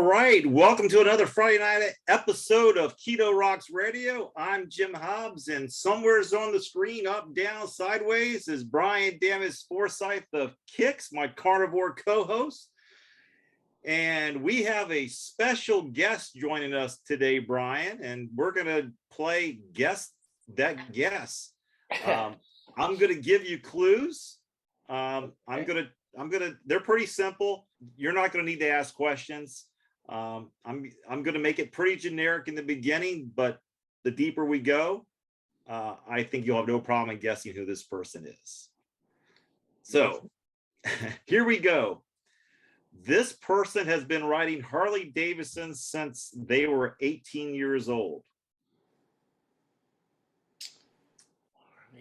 right, welcome to another Friday night episode of Keto Rocks Radio. I'm Jim Hobbs, and somewhere's on the screen, up, down, sideways, is Brian Davis Forsythe of Kix, my carnivore co-host. And we have a special guest joining us today, Brian, and we're going to play Guess That Guess. I'm going to give you clues. I'm going to, they're pretty simple. You're not going to need to ask questions. I'm going to make it pretty generic in the beginning, but the deeper we go, I think you'll have no problem in guessing who this person is. So here we go. This person has been riding Harley Davidson since they were 18 years old.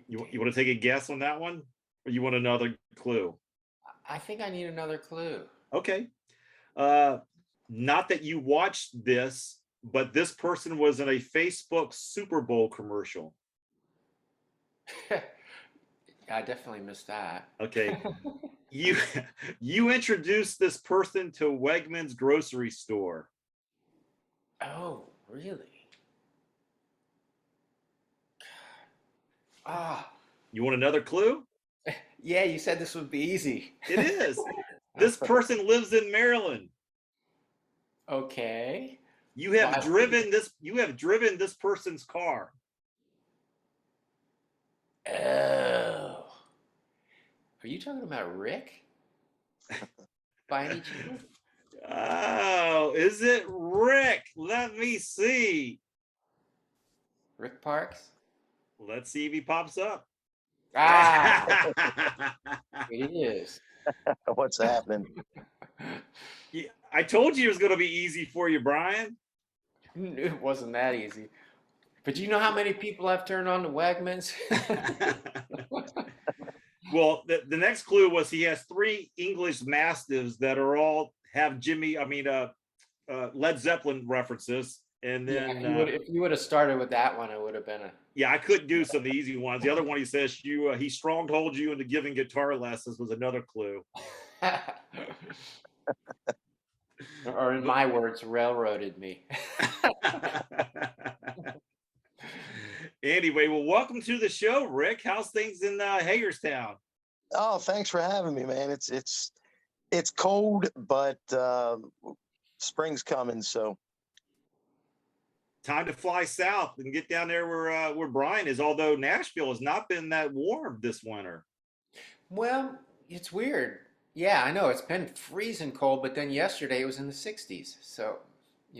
You want to take a guess on that one? Or you want another clue? I think I need another clue. Okay. Not that you watched this, but this person was in a Facebook Super Bowl commercial. I definitely missed that. Okay. You introduced this person to Wegmans grocery store. Oh, really? You want another clue? Yeah, you said this would be easy. It is. This person lives in Maryland. Okay. You have driven this person's car. Oh. Are you talking about Rik? By any chance? Oh, is it Rik? Let me see. Rik Parks? Let's see if he pops up. It is. What's happening? Yeah, I told you it was going to be easy for you, Brian. It wasn't that easy. But do you know how many people I've turned on to Wegmans? Well, the next clue was he has 3 English Mastiffs that are all have Led Zeppelin references. And then if you would have started with that one, it would have been a... Yeah, I couldn't do some of the easy ones. The other one, he says he strongholds you into giving guitar lessons, was another clue. Or in my words, railroaded me. Anyway, well, welcome to the show, Rik. How's things in Hagerstown? Oh, thanks for having me, man. It's cold, but spring's coming, so time to fly south and get down there where Brian is. Although Nashville has not been that warm this winter. Well, it's weird. Yeah, I know it's been freezing cold, but then yesterday it was in the 60s. So,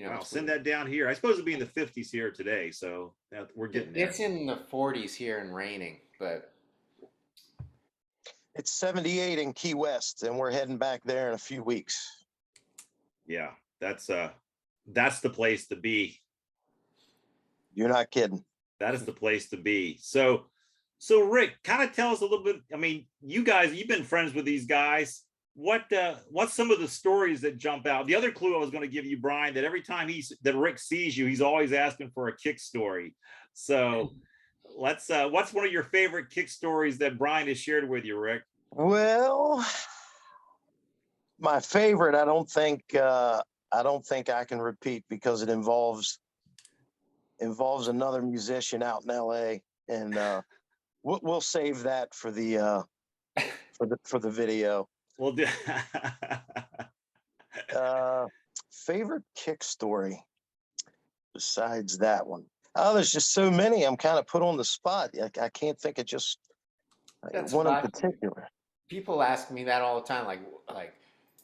I'll send that down here. I suppose it'll be in the 50s here today. So we're getting there. It's in the 40s here and raining, but it's 78 in Key West, and we're heading back there in a few weeks. Yeah, that's the place to be. You're not kidding. That is the place to be. So Rik, kind of tell us a little bit. I mean, you've been friends with these guys. What's some of the stories that jump out? The other clue I was going to give you, Brian, that every time that Rik sees you, he's always asking for a Kix story. So what's one of your favorite Kix stories that Brian has shared with you, Rik? Well, my favorite, I don't think I can repeat because it involves another musician out in LA, and we'll save that for the video. We'll do. Favorite Kix story besides that one? Oh, there's just so many. I'm kind of put on the spot. I can't think of just one in particular. People ask me that all the time, like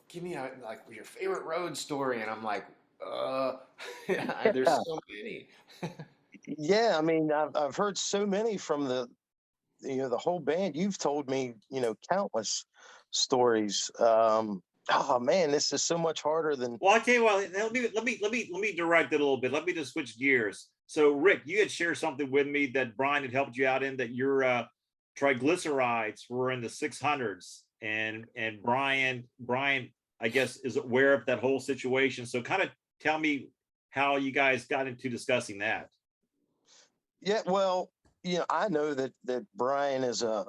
give me your favorite road story, and I'm like, there's so many. Yeah, I mean, I've heard so many from the whole band. You've told me, countless stories. Oh man, this is so much harder than. Well, I tell you what. Let me direct it a little bit. Let me just switch gears. So, Rik, you had shared something with me that Brian had helped you out in, that your triglycerides were in the 600s, and Brian, I guess, is aware of that whole situation. So, kind of tell me how you guys got into discussing that. Yeah, well, I know that Brian is a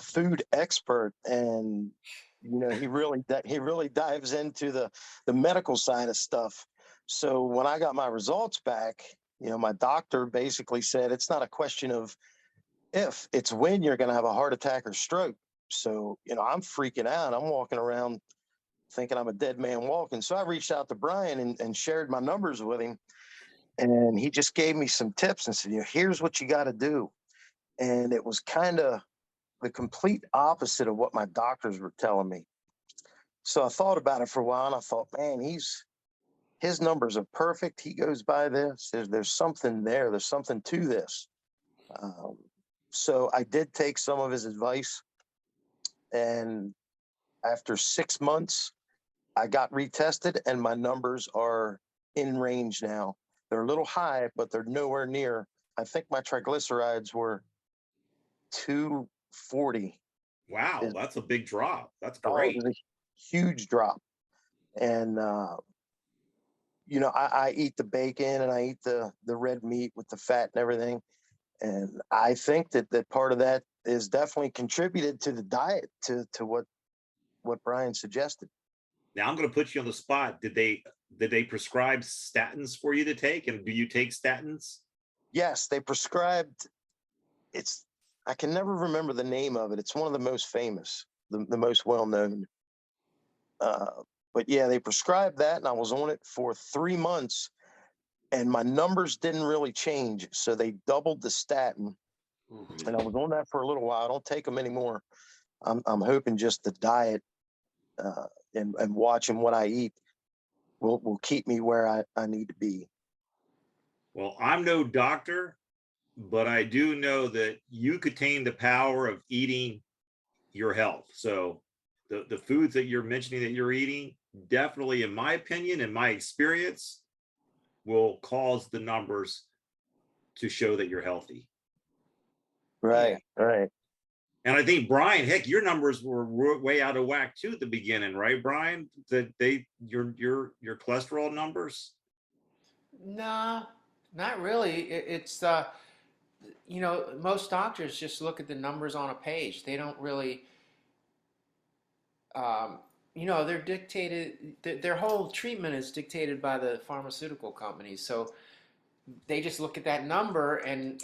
food expert, and he really dives into the medical side of stuff. So when I got my results back, my doctor basically said it's not a question of if, it's when you're going to have a heart attack or stroke. So, I'm freaking out. I'm walking around thinking I'm a dead man walking. So I reached out to Brian and shared my numbers with him. And he just gave me some tips and said, here's what you got to do. And it was kind of the complete opposite of what my doctors were telling me. So I thought about it for a while and I thought, man, his numbers are perfect. He goes by this. There's something there. There's something to this. So I did take some of his advice. And after 6 months, I got retested and my numbers are in range now. They're a little high, but they're nowhere near. I think my triglycerides were 240. Wow, that's a big drop. That's Oh, it great. was a huge drop. And, I eat the bacon and I eat the red meat with the fat and everything. And I think that part of that is definitely contributed to the diet, to what Brian suggested. Now I'm going to put you on the spot. Did they prescribe statins for you to take? And do you take statins? Yes, they prescribed. I can never remember the name of it. It's one of the most famous, the most well-known. But yeah, they prescribed that and I was on it for 3 months and my numbers didn't really change. So they doubled the statin and I was on that for a little while. I don't take them anymore. I'm hoping just the diet and watching what I eat will keep me where I need to be. Well, I'm no doctor, but I do know that you contain the power of eating your health. So the foods that you're mentioning that you're eating, definitely, in my opinion, in my experience, will cause the numbers to show that you're healthy. Right, right. And I think, Brian, heck, your numbers were way out of whack too at the beginning, right, Brian? That your cholesterol numbers? No, not really. It's most doctors just look at the numbers on a page. They don't really, they're dictated. Their whole treatment is dictated by the pharmaceutical companies. So they just look at that number and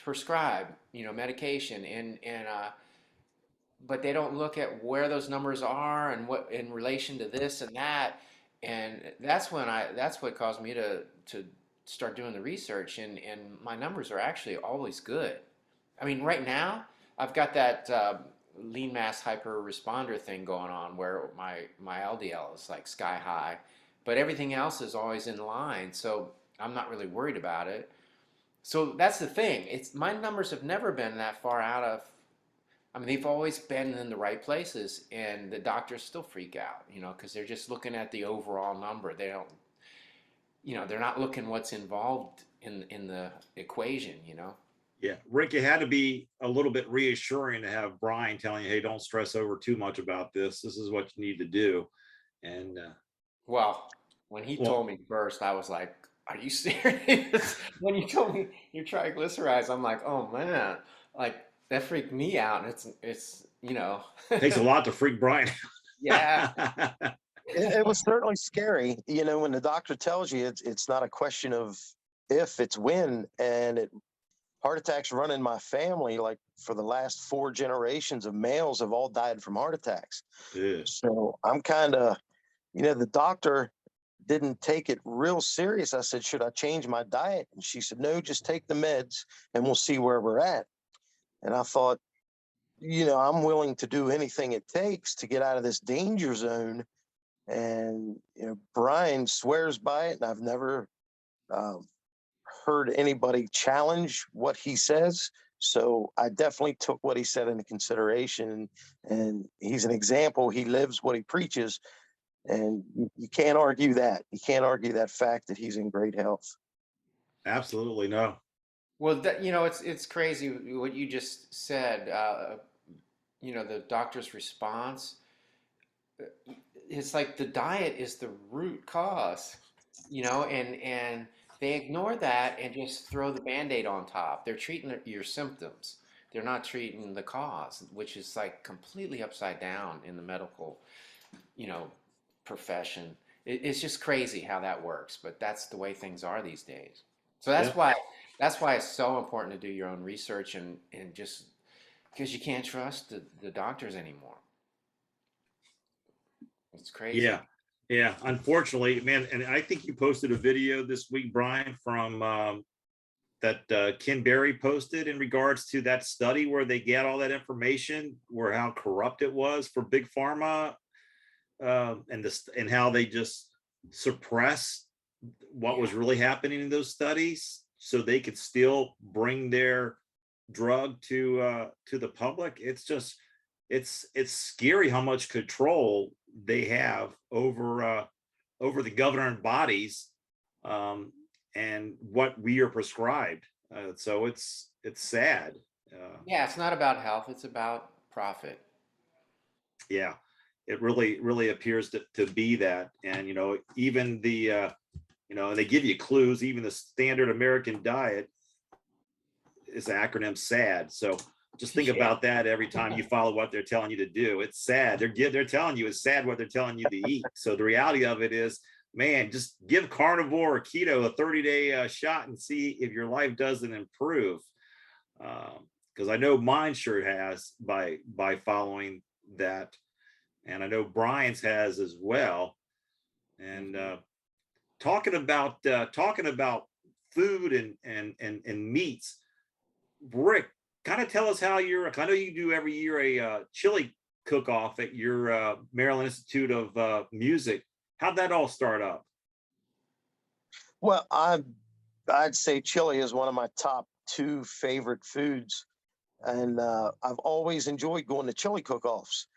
prescribe, medication and but they don't look at where those numbers are and what in relation to this and that. And that's what caused me to start doing the research and my numbers are actually always good. I mean, right now I've got that lean mass hyper responder thing going on where my LDL is like sky high, but everything else is always in line. So I'm not really worried about it. So that's the thing. My numbers have never been that far out of. I mean, they've always been in the right places, and the doctors still freak out, because they're just looking at the overall number. They don't, they're not looking what's involved in the equation. Yeah, Rick, it had to be a little bit reassuring to have Brian telling you, "Hey, don't stress over too much about this. This is what you need to do." And well, when he told me first, I was like, "Are you serious?" When you told me your triglycerides, I'm like, "Oh man!" Like that freaked me out. And it's takes a lot to freak Brian. Yeah. It was certainly scary. When the doctor tells you it's not a question of if, it's when. And heart attacks run in my family. Like for the last 4 generations of males have all died from heart attacks. Yeah. So I'm kind of, the doctor didn't take it real serious. I said, should I change my diet? And she said, no, just take the meds and we'll see where we're at. And I thought, I'm willing to do anything it takes to get out of this danger zone. And, Brian swears by it. And I've never heard anybody challenge what he says. So I definitely took what he said into consideration. And he's an example. He lives what he preaches. And you can't argue that. You can't argue that fact that he's in great health. Absolutely no. Well, it's crazy what you just said. The doctor's response. It's like the diet is the root cause, and they ignore that and just throw the Band-Aid on top. They're treating your symptoms, They're not treating the cause, which is like completely upside down in the medical, you know, profession. It's just crazy how that works, but that's the way things are these days. So Yeah. that's why it's so important to do your own research and just because you can't trust the doctors anymore. It's crazy. Yeah. Yeah. Unfortunately, man, and I think you posted a video this week, Brian, from that Ken Berry posted in regards to that study where they get all that information, where how corrupt it was for big pharma, and how they just suppress what was really happening in those studies so they could still bring their drug to the public. It's just it's scary how much control they have over the governing bodies, and what we are prescribed. So it's sad. Yeah, it's not about health, it's about profit. Yeah, it really appears to be that. And even the they give you clues. Even the standard American diet is acronym SAD. So just think about that every time you follow what they're telling you to do. It's sad. They're telling you it's sad what they're telling you to eat. So the reality of it is, man, just give carnivore or keto a 30-day shot and see if your life doesn't improve. Because I know mine sure has by following that, and I know Brian's has as well. And talking about food and meats, Rik, kind of tell us how I know you do every year a chili cook-off at your Maryland Institute of Music. How'd that all start up? Well, I'd say chili is one of my top two favorite foods, and I've always enjoyed going to chili cook-offs.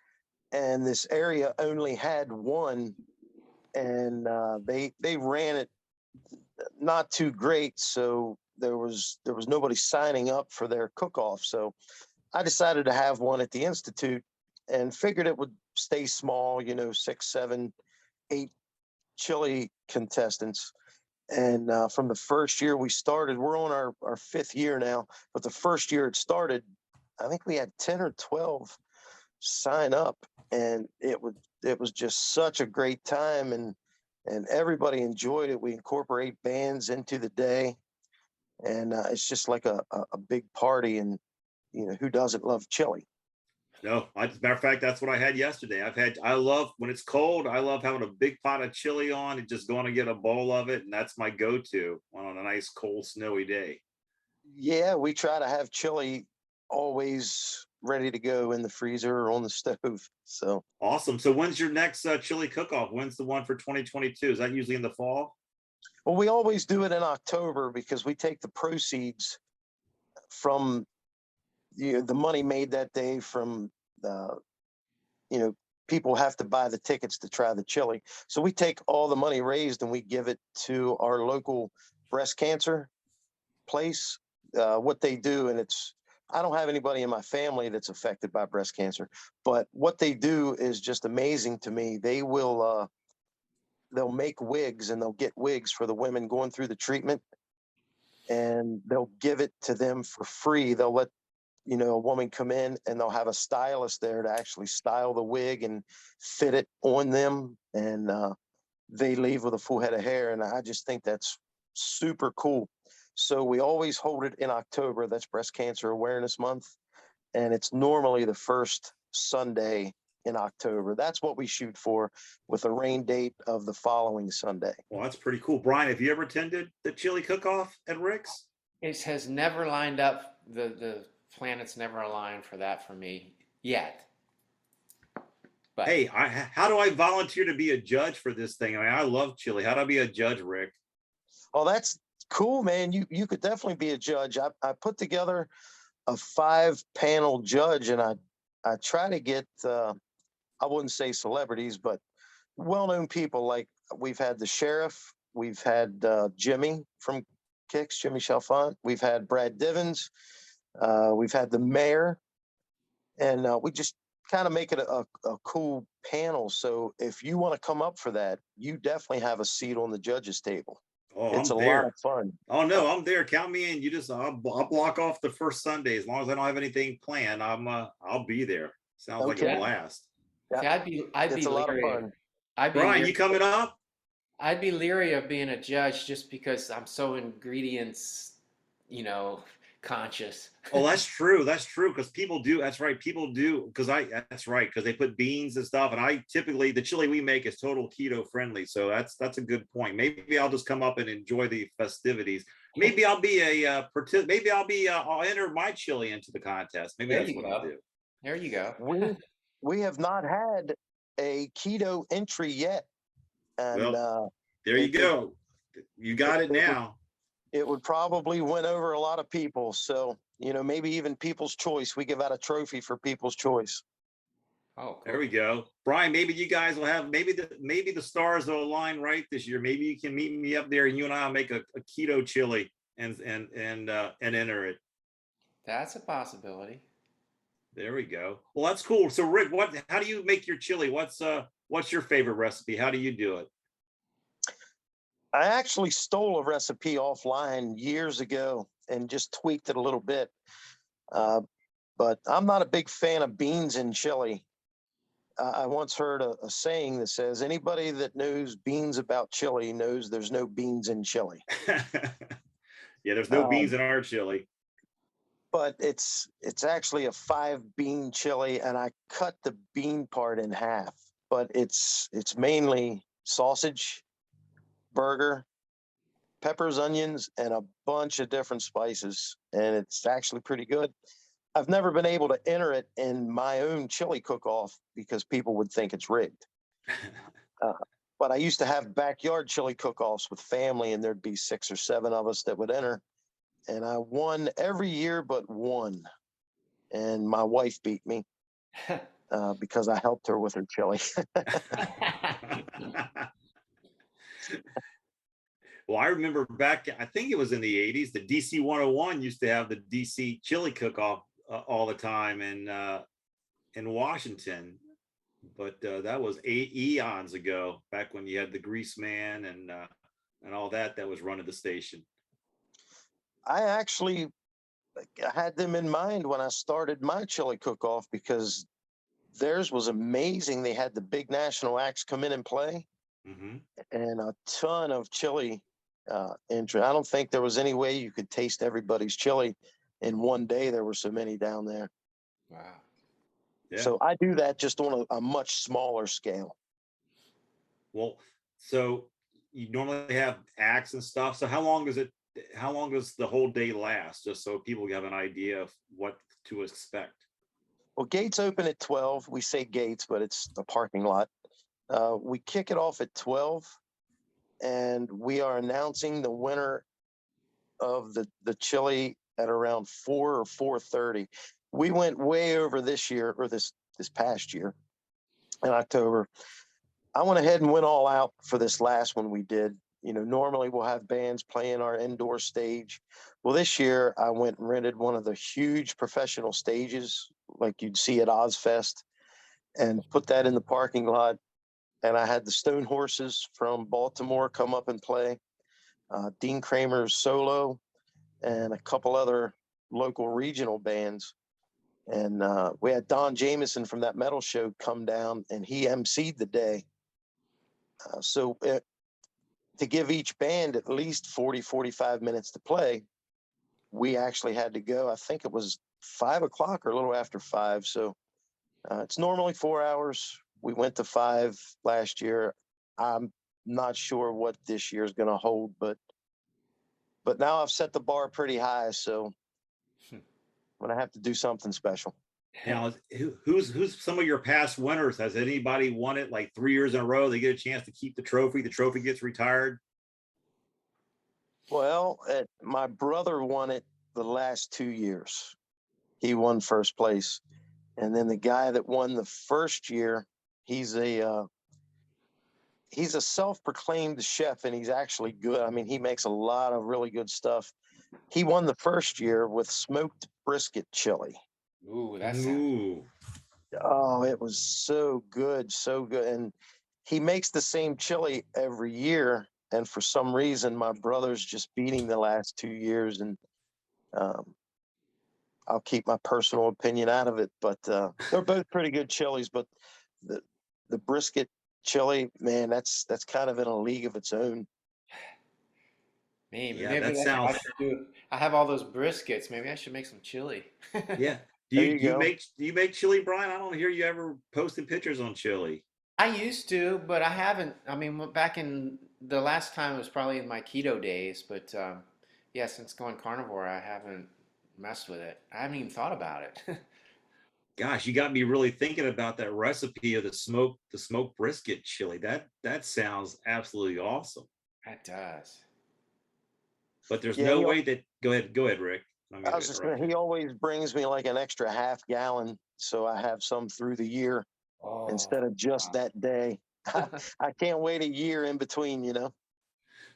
And this area only had one, and they ran it not too great, so there was nobody signing up for their cook-off. So I decided to have one at the Institute, and figured it would stay small, 6, 7, 8 chili contestants. And from the first year we started, we're on our 5th year now, but the first year it started, I think we had 10 or 12 sign up, and it was just such a great time, and everybody enjoyed it. We incorporate bands into the day, and it's just like a big party, and who doesn't love chili? No, as a matter of fact, that's what I had yesterday. I love when it's cold. I love having a big pot of chili on and just going to get a bowl of it. And that's my go-to on a nice, cold, snowy day. Yeah, we try to have chili always ready to go in the freezer or on the stove. So awesome. So when's your next chili cook-off? When's the one for 2022? Is that usually in the fall? Well, we always do it in October because we take the proceeds from the money made that day from people have to buy the tickets to try the chili. So we take all the money raised and we give it to our local breast cancer place. What they do, and I don't have anybody in my family that's affected by breast cancer, but what they do is just amazing to me. They'll make wigs, and they'll get wigs for the women going through the treatment, and they'll give it to them for free. They'll let a woman come in, and they'll have a stylist there to actually style the wig and fit it on them, and they leave with a full head of hair. And I just think that's super cool. So we always hold it in October. That's Breast Cancer Awareness Month, and it's normally the first Sunday in October. That's what we shoot for, with a rain date of the following Sunday. Well, that's pretty cool. Brian, have you ever attended the chili cook-off at Rik's? It has never lined up. The planets never aligned for that for me yet. But hey, how do I volunteer to be a judge for this thing? I mean, I love chili. How do I be a judge, Rik? Oh, that's cool, man. You could definitely be a judge. I put together a 5-panel judge, and I try to get I wouldn't say celebrities, but well-known people. Like, we've had the sheriff, we've had Jimmy from Kix, Jimmy Chalfant, we've had Brad Divins, we've had the mayor, and we just kind of make it a cool panel. So if you want to come up for that, you definitely have a seat on the judges' table. Oh, It's I'm a lot of there. fun. Oh no, I'm there. Count me in. I'll block off the first Sunday as long as I don't have anything planned. I'll be there. Sounds like a Okay. blast. Yeah, See, I'd be it's a lot of leery. fun. I'd be Brian, leery. you coming up? I'd be leery of being a judge just because I'm so ingredients, conscious. Oh, that's true. That's true. Because people do. That's right. People do. That's right. Because they put beans and stuff. And I typically, the chili we make is total keto friendly. So that's a good point. Maybe I'll just come up and enjoy the festivities. Maybe I'll be I'll enter my chili into the contest. Maybe There that's you what I'll go. do. There you go. We have not had a keto entry yet, and Well, there you it, go. You got it now. it would probably win over a lot of people. So, maybe even People's Choice. We give out a trophy for People's Choice. Oh, There cool. we go. Brian, maybe you guys will have maybe the stars will align right this year. Maybe you can meet me up there and you and I'll make a keto chili and enter it. That's a possibility. There we go. Well, that's cool. So Rick, how do you make your chili? What's your favorite recipe? How do you do it? I actually stole a recipe offline years ago and just tweaked it a little bit. But I'm not a big fan of beans in chili. I once heard a saying that says anybody that knows beans about chili knows there's no beans in chili. Yeah, there's no beans in our chili. But it's actually a 5-bean chili, and I cut the bean part in half. But it's mainly sausage, burger, peppers, onions, and a bunch of different spices, and it's actually pretty good. I've never been able to enter it in my own chili cook-off because people would think it's rigged. But I used to have backyard chili cook-offs with family, and there'd be 6 or 7 of us that would enter. And I won every year but one. And my wife beat me because I helped her with her chili. Well, I remember back, I think it was in the 80s, the DC 101 used to have the DC chili cook-off all the time in Washington. But that was eons ago, back when you had the Grease Man and all that was running the station. I actually had them in mind when I started my chili cook-off because theirs was amazing. They had the big national acts come in and play, and a ton of chili entry. I don't think there was any way you could taste everybody's chili in one day. There were so many down there. Wow. Yeah. So I do that just on a much smaller scale. Well, so you normally have acts and stuff. So how long does the whole day last? Just so people have an idea of what to expect. Well, gates open at 12. We say gates, but it's a parking lot. We kick it off at 12, and we are announcing the winner of the chili at around 4 or 4:30. We went way over this year, or this past year in October. I went ahead and went all out for this last one we did. Normally we'll have bands playing our indoor stage. Well, this year I went and rented one of the huge professional stages like you'd see at Ozfest and put that in the parking lot. And I had the Stone Horses from Baltimore come up and play, Dean Kramer's solo, and a couple other local regional bands. And we had Don Jameson from that metal show come down, and he emceed the day. To give each band at least 40, 45 minutes to play, we actually had to go, I think it was 5 o'clock or a little after 5. So it's normally 4 hours. We went to 5 last year. I'm not sure what this year is going to hold, but now I've set the bar pretty high. So I'm going to have to do something special. Now, who's some of your past winners? Has anybody won it like 3 years in a row? They get a chance to keep the trophy. The trophy gets retired. Well, my brother won it the last 2 years. He won first place. And then the guy that won the first year, he's a self-proclaimed chef, and he's actually good. I mean, he makes a lot of really good stuff. He won the first year with smoked brisket chili. Ooh, that sounds. Oh, it was so good, so good. And he makes the same chili every year, and for some reason my brother's just beating the last 2 years, and um, I'll keep my personal opinion out of it. But they're both pretty good chilies. But the the brisket chili, man, that's kind of in a league of its own. Man, Yeah, maybe that I sounds. should do. I have all those briskets. Maybe I should make some chili. Yeah. Do There you you go. do you make chili, Brian? I don't hear you ever posting pictures on chili. I used to, but I haven't. I mean, back in the last time was probably in my keto days, but yeah, since going carnivore, I haven't messed with it. I haven't even thought about it. Gosh, you got me really thinking about that recipe of the smoked brisket chili. That sounds absolutely awesome. That does. But there's Yeah, no way that go ahead, Rick. I don't mean I to was just interrupt saying, you. he always brings me like an extra half gallon, so I have some through the year Oh, instead of just wow. that day. I can't wait a year in between, you know.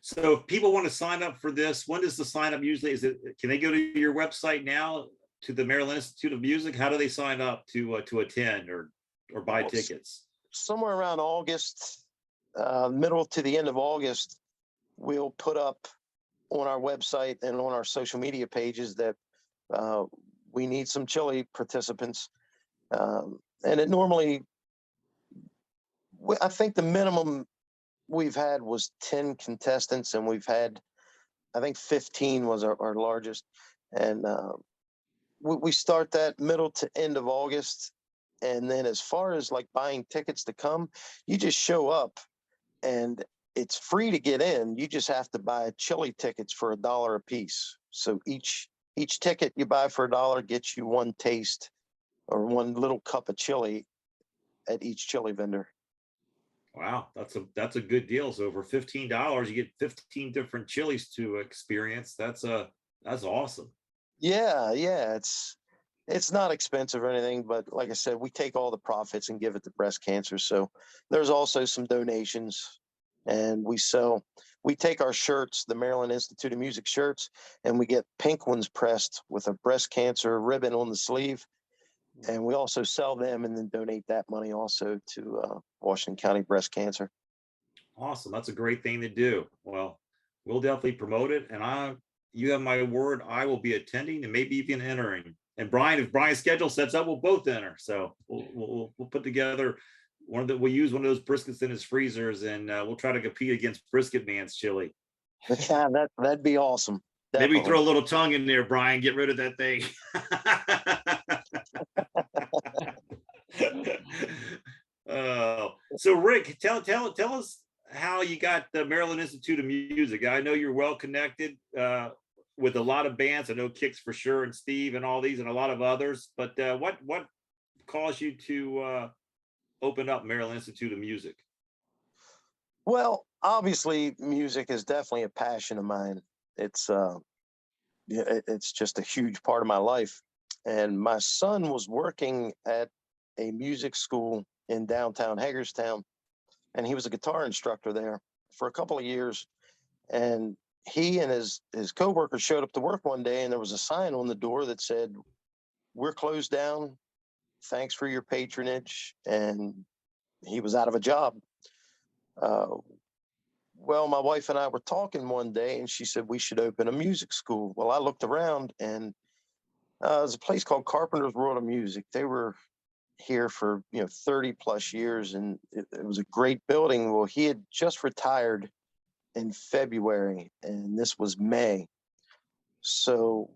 So if people want to sign up for this, when does the sign up usually? Is it can they go to your website now to the Maryland Institute of Music? How do they sign up to attend or buy Well, tickets? somewhere around August, middle to the end of August, we'll put up on our website and on our social media pages that uh, we need some chili participants. And it normally, I think the minimum we've had was 10 contestants, and we've had, I think 15 was our largest. And we start that middle to end of August. And then as far as like buying tickets to come, you just show up and it's free to get in. You just have to buy chili tickets for $1 a piece. So each ticket you buy for $1 gets you one taste or one little cup of chili at each chili vendor. Wow, that's a good deal. So for $15, you get 15 different chilies to experience. That's awesome. Yeah, yeah, it's not expensive or anything, but like I said, we take all the profits and give it to breast cancer. So there's also some donations, and we take our shirts, the Maryland Institute of Music shirts, and we get pink ones pressed with a breast cancer ribbon on the sleeve, and we also sell them and then donate that money also to Washington County Breast Cancer. Awesome. That's a great thing to do. Well, we'll definitely promote it. And you have my word, I will be attending and maybe even entering. And Brian, if Brian's schedule sets up, we'll both enter. So we'll put together we'll use one of those briskets in his freezers, and we'll try to compete against Brisket Man's chili. Yeah, that'd be awesome. Maybe Definitely. throw a little tongue in there, Brian. Get rid of that thing. So Rick, tell us how you got the Maryland Institute of Music. I know you're well connected with a lot of bands. I know Kix for sure, and Steve, and all these, and a lot of others. But what caused you to open up Maryland Institute of Music? Well, obviously, music is definitely a passion of mine. It's it's just a huge part of my life. And my son was working at a music school in downtown Hagerstown, and he was a guitar instructor there for a couple of years. And he and his coworkers showed up to work one day, and there was a sign on the door that said, "We're closed down. Thanks for your patronage." And he was out of a job. Uh, well, my wife and I were talking one day, and she said we should open a music school. Well, I looked around, and there's a place called Carpenter's World of Music. They were here for 30 plus years, and it was a great building. Well, he had just retired in February, and this was May. So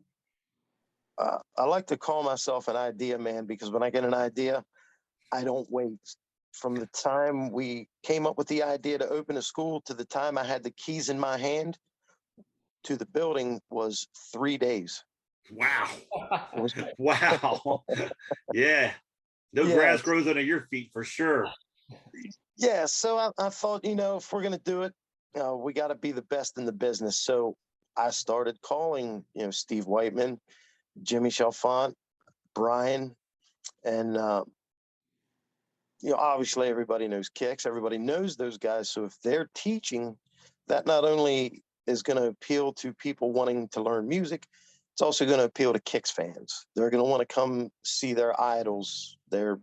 I like to call myself an idea man, because when I get an idea, I don't wait. From the time we came up with the idea to open a school to the time I had the keys in my hand to the building was 3 days. Wow. Wow. Yeah. No Yeah, grass grows under your feet for sure. yeah. So I thought, if we're going to do it, we got to be the best in the business. So I started calling, Steve Whiteman, Jimmy Chalfant, Brian, and obviously everybody knows Kix. Everybody knows those guys. So if they're teaching, that not only is going to appeal to people wanting to learn music, it's also going to appeal to Kix fans. They're going to want to come see their idols, their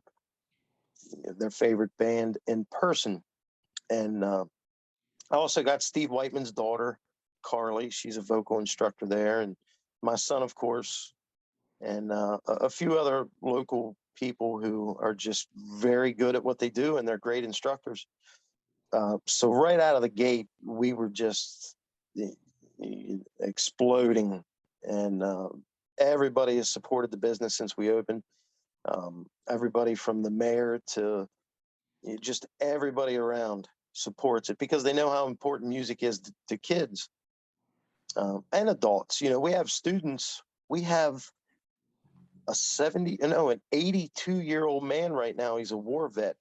favorite band in person. And I also got Steve Whiteman's daughter, Carly. She's a vocal instructor there, and my son, of course, and a few other local people who are just very good at what they do, and they're great instructors. So right out of the gate, we were just exploding, and everybody has supported the business since we opened. Everybody from the mayor to just everybody around supports it because they know how important music is to kids and adults. We have students. We have an 82-year-old man right now. He's a war vet.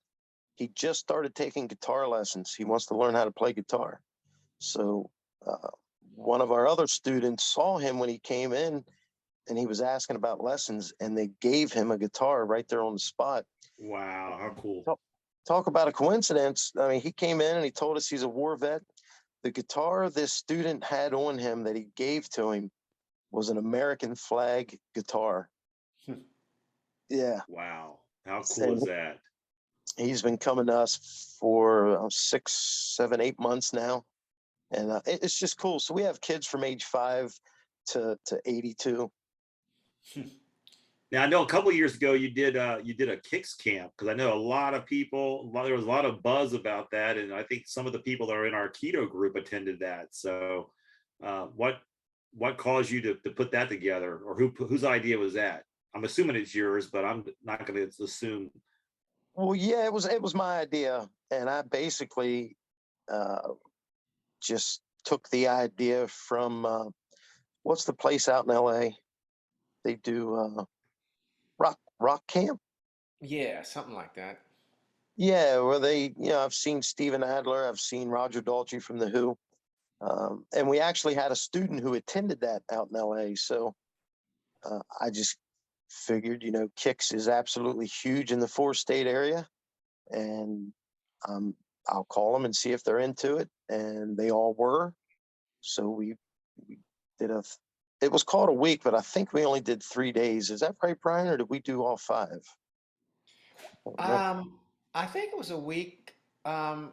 He just started taking guitar lessons. He wants to learn how to play guitar. So one of our other students saw him when he came in, and he was asking about lessons, and they gave him a guitar right there on the spot. Wow, how cool. Talk about a coincidence. I mean, he came in and he told us he's a war vet. The guitar this student had on him that he gave to him was an American flag guitar. Yeah. Wow, how cool is that? He's been coming to us for 6, 7, 8 months now. And it's just cool. So we have kids from age 5 to 82. Now I know a couple of years ago you did a Kix camp, because I know a lot of people. There was a lot of buzz about that, and I think some of the people that are in our keto group attended that. So, what caused you to put that together, or whose idea was that? I'm assuming it's yours, but I'm not going to assume. Well, yeah, it was my idea, and I basically just took the idea from what's the place out in LA? They do rock camp. Yeah, something like that. Yeah, where I've seen Steven Adler, I've seen Roger Daltrey from The Who, and we actually had a student who attended that out in LA. So I just figured, Kix is absolutely huge in the 4-state area, and I'll call them and see if they're into it, and they all were. So we did it was called a week, but I think we only did 3 days. Is that right, Brian, or did we do all 5? I think it was a week. I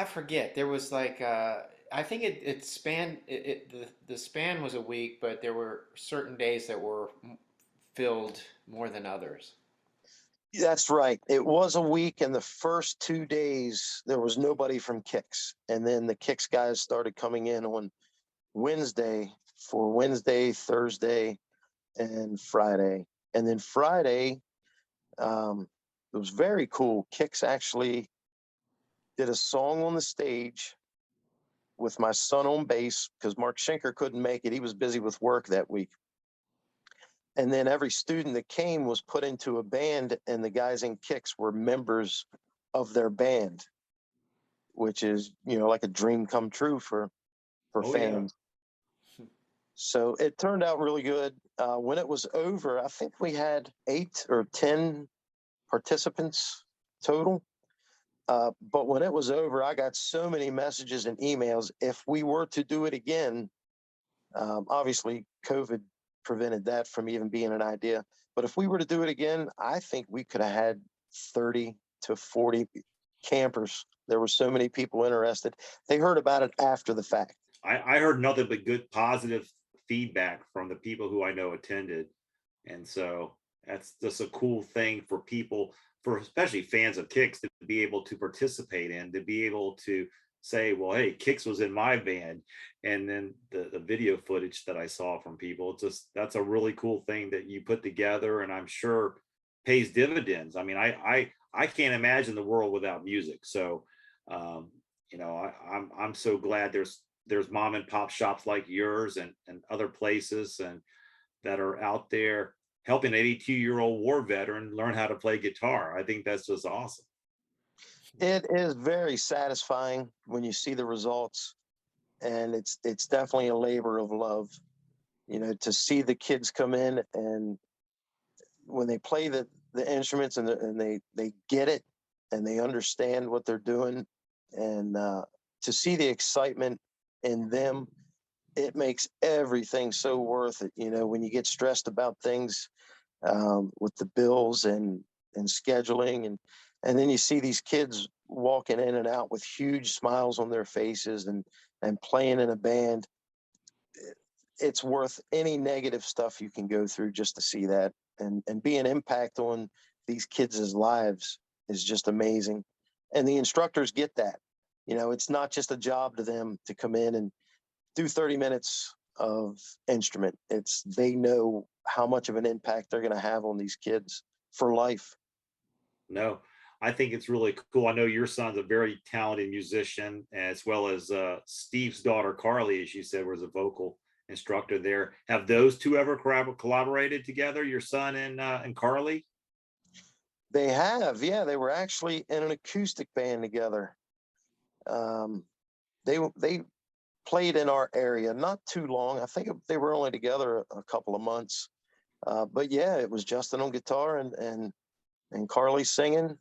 forget. There was like I think it spanned the span was a week, but there were certain days that were filled more than others. That's right. It was a week, and the first 2 days there was nobody from Kix, and then the Kix guys started coming in on Wednesday for Wednesday, Thursday, and Friday. And then Friday, it was very cool. Kix actually did a song on the stage with my son on bass because Mark Schenker couldn't make it. He was busy with work that week. And then every student that came was put into a band, and the guys in Kix were members of their band, which is, like a dream come true for fans. Yeah. So it turned out really good. When it was over, I think we had 8 or 10 participants total. But when it was over, I got so many messages and emails. If we were to do it again, obviously COVID prevented that from even being an idea. But if we were to do it again, I think we could have had 30 to 40 campers. There were so many people interested. They heard about it after the fact. I heard nothing but good, positive feedback from the people who I know attended. And so that's just a cool thing for people, for especially fans of Kix, to be able to participate in, to be able to say, well, hey, Kix was in my band. And then the video footage that I saw from people, that's a really cool thing that you put together, and I'm sure pays dividends. I mean, I can't imagine the world without music. So I'm so glad there's mom and pop shops like yours and other places and that are out there helping an 82-year-old war veteran learn how to play guitar. I think that's just awesome. It is very satisfying when you see the results, and it's definitely a labor of love, to see the kids come in, and when they play the instruments and they get it and they understand what they're doing, and to see the excitement in them, it makes everything so worth it. When you get stressed about things with the bills and scheduling, and then you see these kids walking in and out with huge smiles on their faces and playing in a band. It's worth any negative stuff you can go through just to see that, and be an impact on these kids' lives is just amazing. And the instructors get that. It's not just a job to them to come in and do 30 minutes of instrument. They know how much of an impact they're going to have on these kids for life. No, I think it's really cool. I know your son's a very talented musician, as well as Steve's daughter, Carly, as you said, was a vocal instructor there. Have those two ever collaborated together, your son and Carly? They have, yeah. They were actually in an acoustic band together. They played in our area not too long. I think they were only together a couple of months. But yeah, it was Justin on guitar and Carly singing,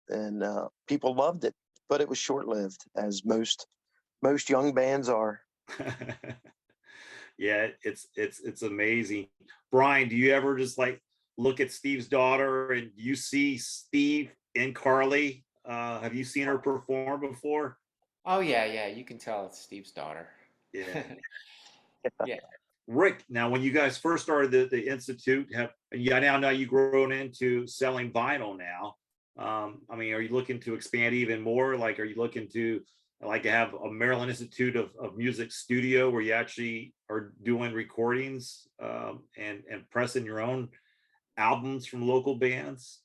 and people loved it. But it was short-lived, as most young bands are. Yeah, it's amazing. Brian, do you ever just like look at Steve's daughter and you see Steve and Carly? Have you seen her perform before? Oh yeah, you can tell it's Steve's daughter. Yeah. Yeah. Rik, now when you guys first started the institute, now you've grown into selling vinyl now. I mean, are you looking to expand even more? Like, are you looking to have a Maryland Institute of Music studio where you actually are doing recordings and pressing your own albums from local bands?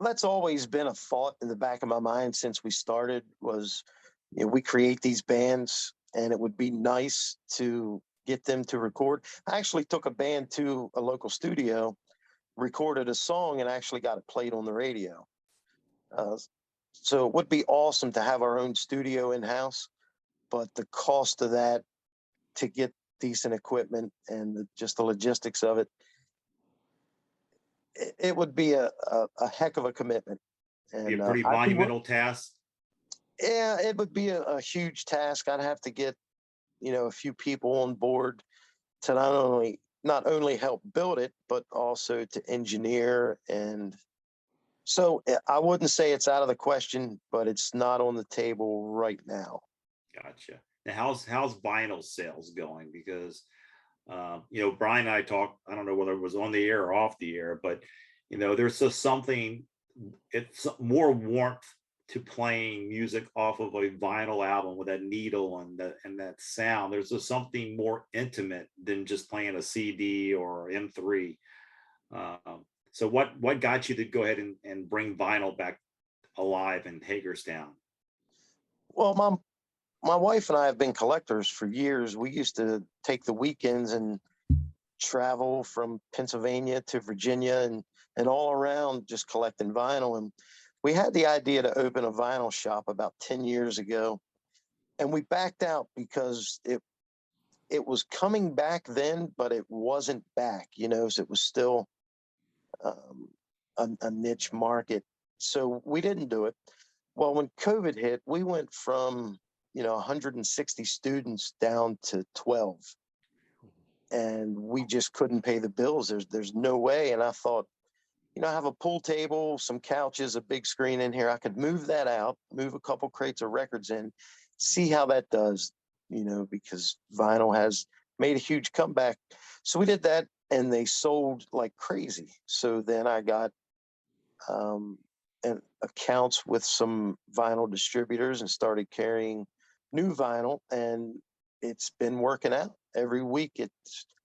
That's always been a thought in the back of my mind since we started. Was we create these bands, and it would be nice to get them to record. I actually took a band to a local studio, recorded a song, and actually got it played on the radio. So it would be awesome to have our own studio in-house, but the cost of that to get decent equipment and just the logistics of it, it would be a heck of a commitment. And Be a pretty monumental task. Yeah, it would be a huge task. I'd have to get, a few people on board to not only help build it, but also to engineer. And so I wouldn't say it's out of the question, but it's not on the table right now. Gotcha. Now, how's vinyl sales going? Because Brian and I talked, I don't know whether it was on the air or off the air, but there's just something, it's more warmth to playing music off of a vinyl album with that needle and that sound. There's just something more intimate than just playing a CD or M3. So what got you to go ahead and bring vinyl back alive in Hagerstown? Well, my wife and I have been collectors for years. We used to take the weekends and travel from Pennsylvania to Virginia and all around just collecting vinyl. And we had the idea to open a vinyl shop about 10 years ago, and we backed out because it was coming back then, but it wasn't back, so it was still a niche market. So we didn't do it. Well, when COVID hit, we went from 160 students down to 12, and we just couldn't pay the bills. There's no way. And I thought, I have a pool table, some couches, a big screen in here. I could move that out, move a couple crates of records in, see how that does, because vinyl has made a huge comeback. So we did that, and they sold like crazy. So then I got accounts with some vinyl distributors and started carrying new vinyl, and it's been working out. Every week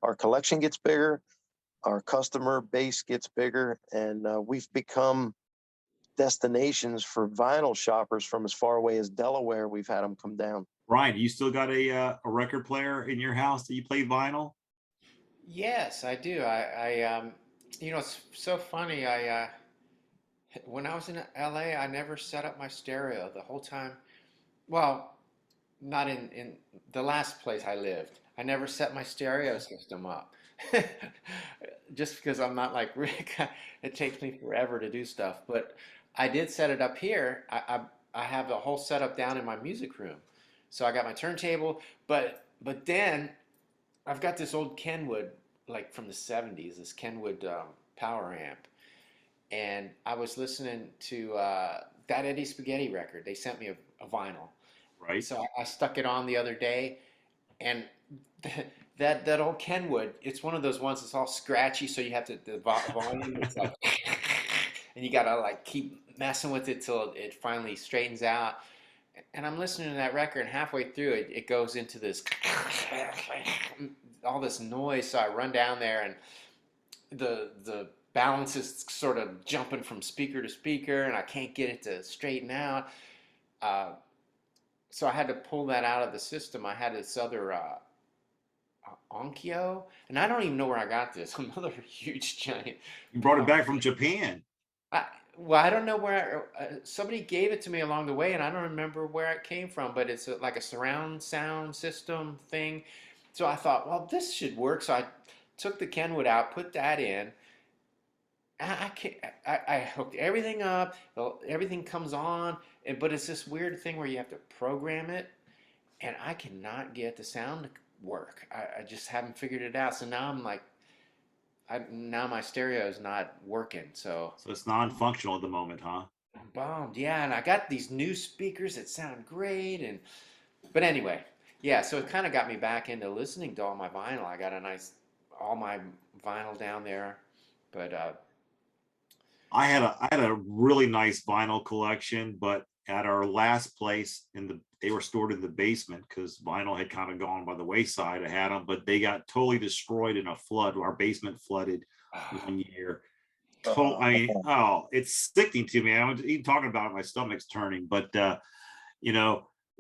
our collection gets bigger, our customer base gets bigger, and we've become destinations for vinyl shoppers from as far away as Delaware. We've had them come down. Brian, you still got a record player in your house that you play vinyl? Yes, I do. It's so funny. When I was in LA, I never set up my stereo the whole time. Well, not in the last place I lived. I never set my stereo system up. Just because I'm not like Rik, it takes me forever to do stuff. But I did set it up here. I have the whole setup down in my music room. So I got my turntable, but then I've got this old Kenwood, like from the 70s, this Kenwood power amp. and I was listening to that Eddie Spaghetti record. They sent me a vinyl, Right. so I stuck it on the other day, and that old Kenwood, it's one of those ones that's all scratchy, so you have to the volume. It's like, and you gotta like keep messing with it till it finally straightens out. And I'm listening to that record, and halfway through it, it goes into this all this noise. So I run down there, and the balance is sort of jumping from speaker to speaker, and I can't get it to straighten out. Uh, so I had to pull that out of the system. I had this other Onkyo, and I don't even know where I got this. Another huge giant. You brought it back from Japan. I, well, I don't know where somebody gave it to me along the way, and I don't remember where it came from. But it's like a surround sound system thing. So I thought, well, this should work. So I took the Kenwood out, put that in. I hooked everything up. Everything comes on, but it's this weird thing where you have to program it, and I cannot get the sound to work. I just haven't figured it out. So now I'm like, now my stereo is not working. So it's non-functional at the moment, huh? I'm bummed. Yeah, and I got these new speakers that sound great, but anyway, yeah. So it kind of got me back into listening to all my vinyl. I got all my vinyl down there, but I had a really nice vinyl collection, but at our last place they were stored in the basement because vinyl had kind of gone by the wayside. I had them, but they got totally destroyed in a flood. Our basement flooded one year. I mean, oh, it's sickening to me. I'm even talking about it, my stomach's turning. But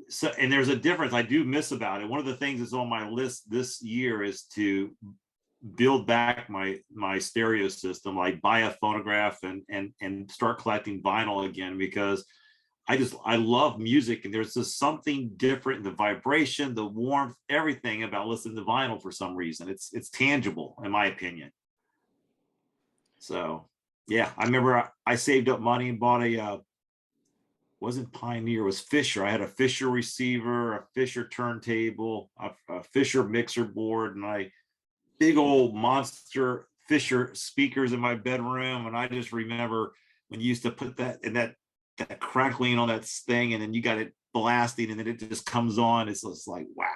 so, and there's a difference I do miss about it. One of the things that's on my list this year is to build back my stereo system, like buy a phonograph and start collecting vinyl again, because I love music, and there's just something different, the vibration, the warmth, everything about listening to vinyl for some reason. It's tangible, in my opinion. So yeah, I remember I saved up money and bought wasn't Pioneer, it was Fisher. I had a Fisher receiver, a Fisher turntable, a Fisher mixer board, and big old monster Fisher speakers in my bedroom. And I just remember when you used to put that in that crackling on that thing, and then you got it blasting, and then it just comes on. It's just like, wow,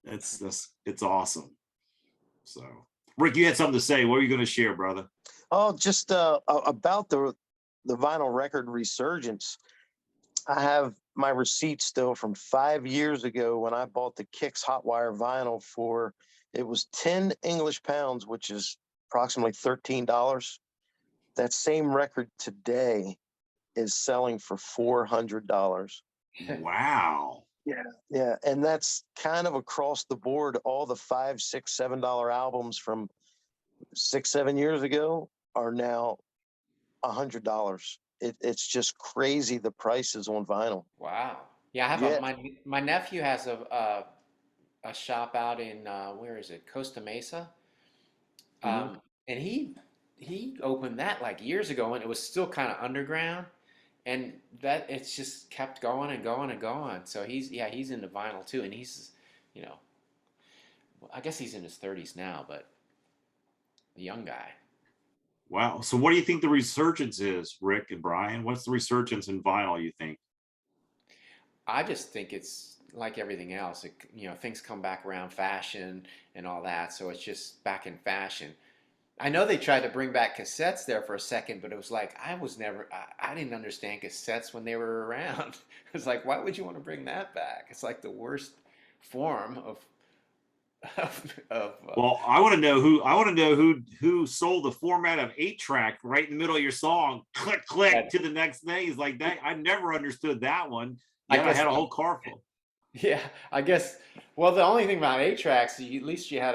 it's awesome. So Rick, you had something to say. What are you going to share, brother? Oh, just about the vinyl record resurgence. I have my receipt still from 5 years ago when I bought the Kix Hotwire vinyl for, it was 10 English pounds, which is approximately $13. That same record today is selling for $400. Wow. Yeah. And that's kind of across the board. All the $5, $6, $7 albums from 6, 7 years ago are now $100. It's just crazy, the prices on vinyl. wow. Yeah, I have my nephew has a shop out in where is it? Costa Mesa. And he opened that like years ago, and it was still kind of underground, and that it's just kept going and going and going. So he's into vinyl too, and he's, I guess he's in his 30s now, but a young guy. Wow. So what do you think the resurgence is, Rick and Brian? What's the resurgence in vinyl, you think? I just think it's like everything else. Things come back around, fashion and all that, so it's just back in fashion. I know they tried to bring back cassettes there for a second, but it was like I didn't understand cassettes when they were around. It's like, why would you want to bring that back? It's like the worst form of Well, I want to know who sold the format of 8-track right in the middle of your song, click to the next thing. Is like that. I never understood that one. Yeah, I had a whole car full. Yeah, I guess. Well, the only thing about 8-tracks, at least you had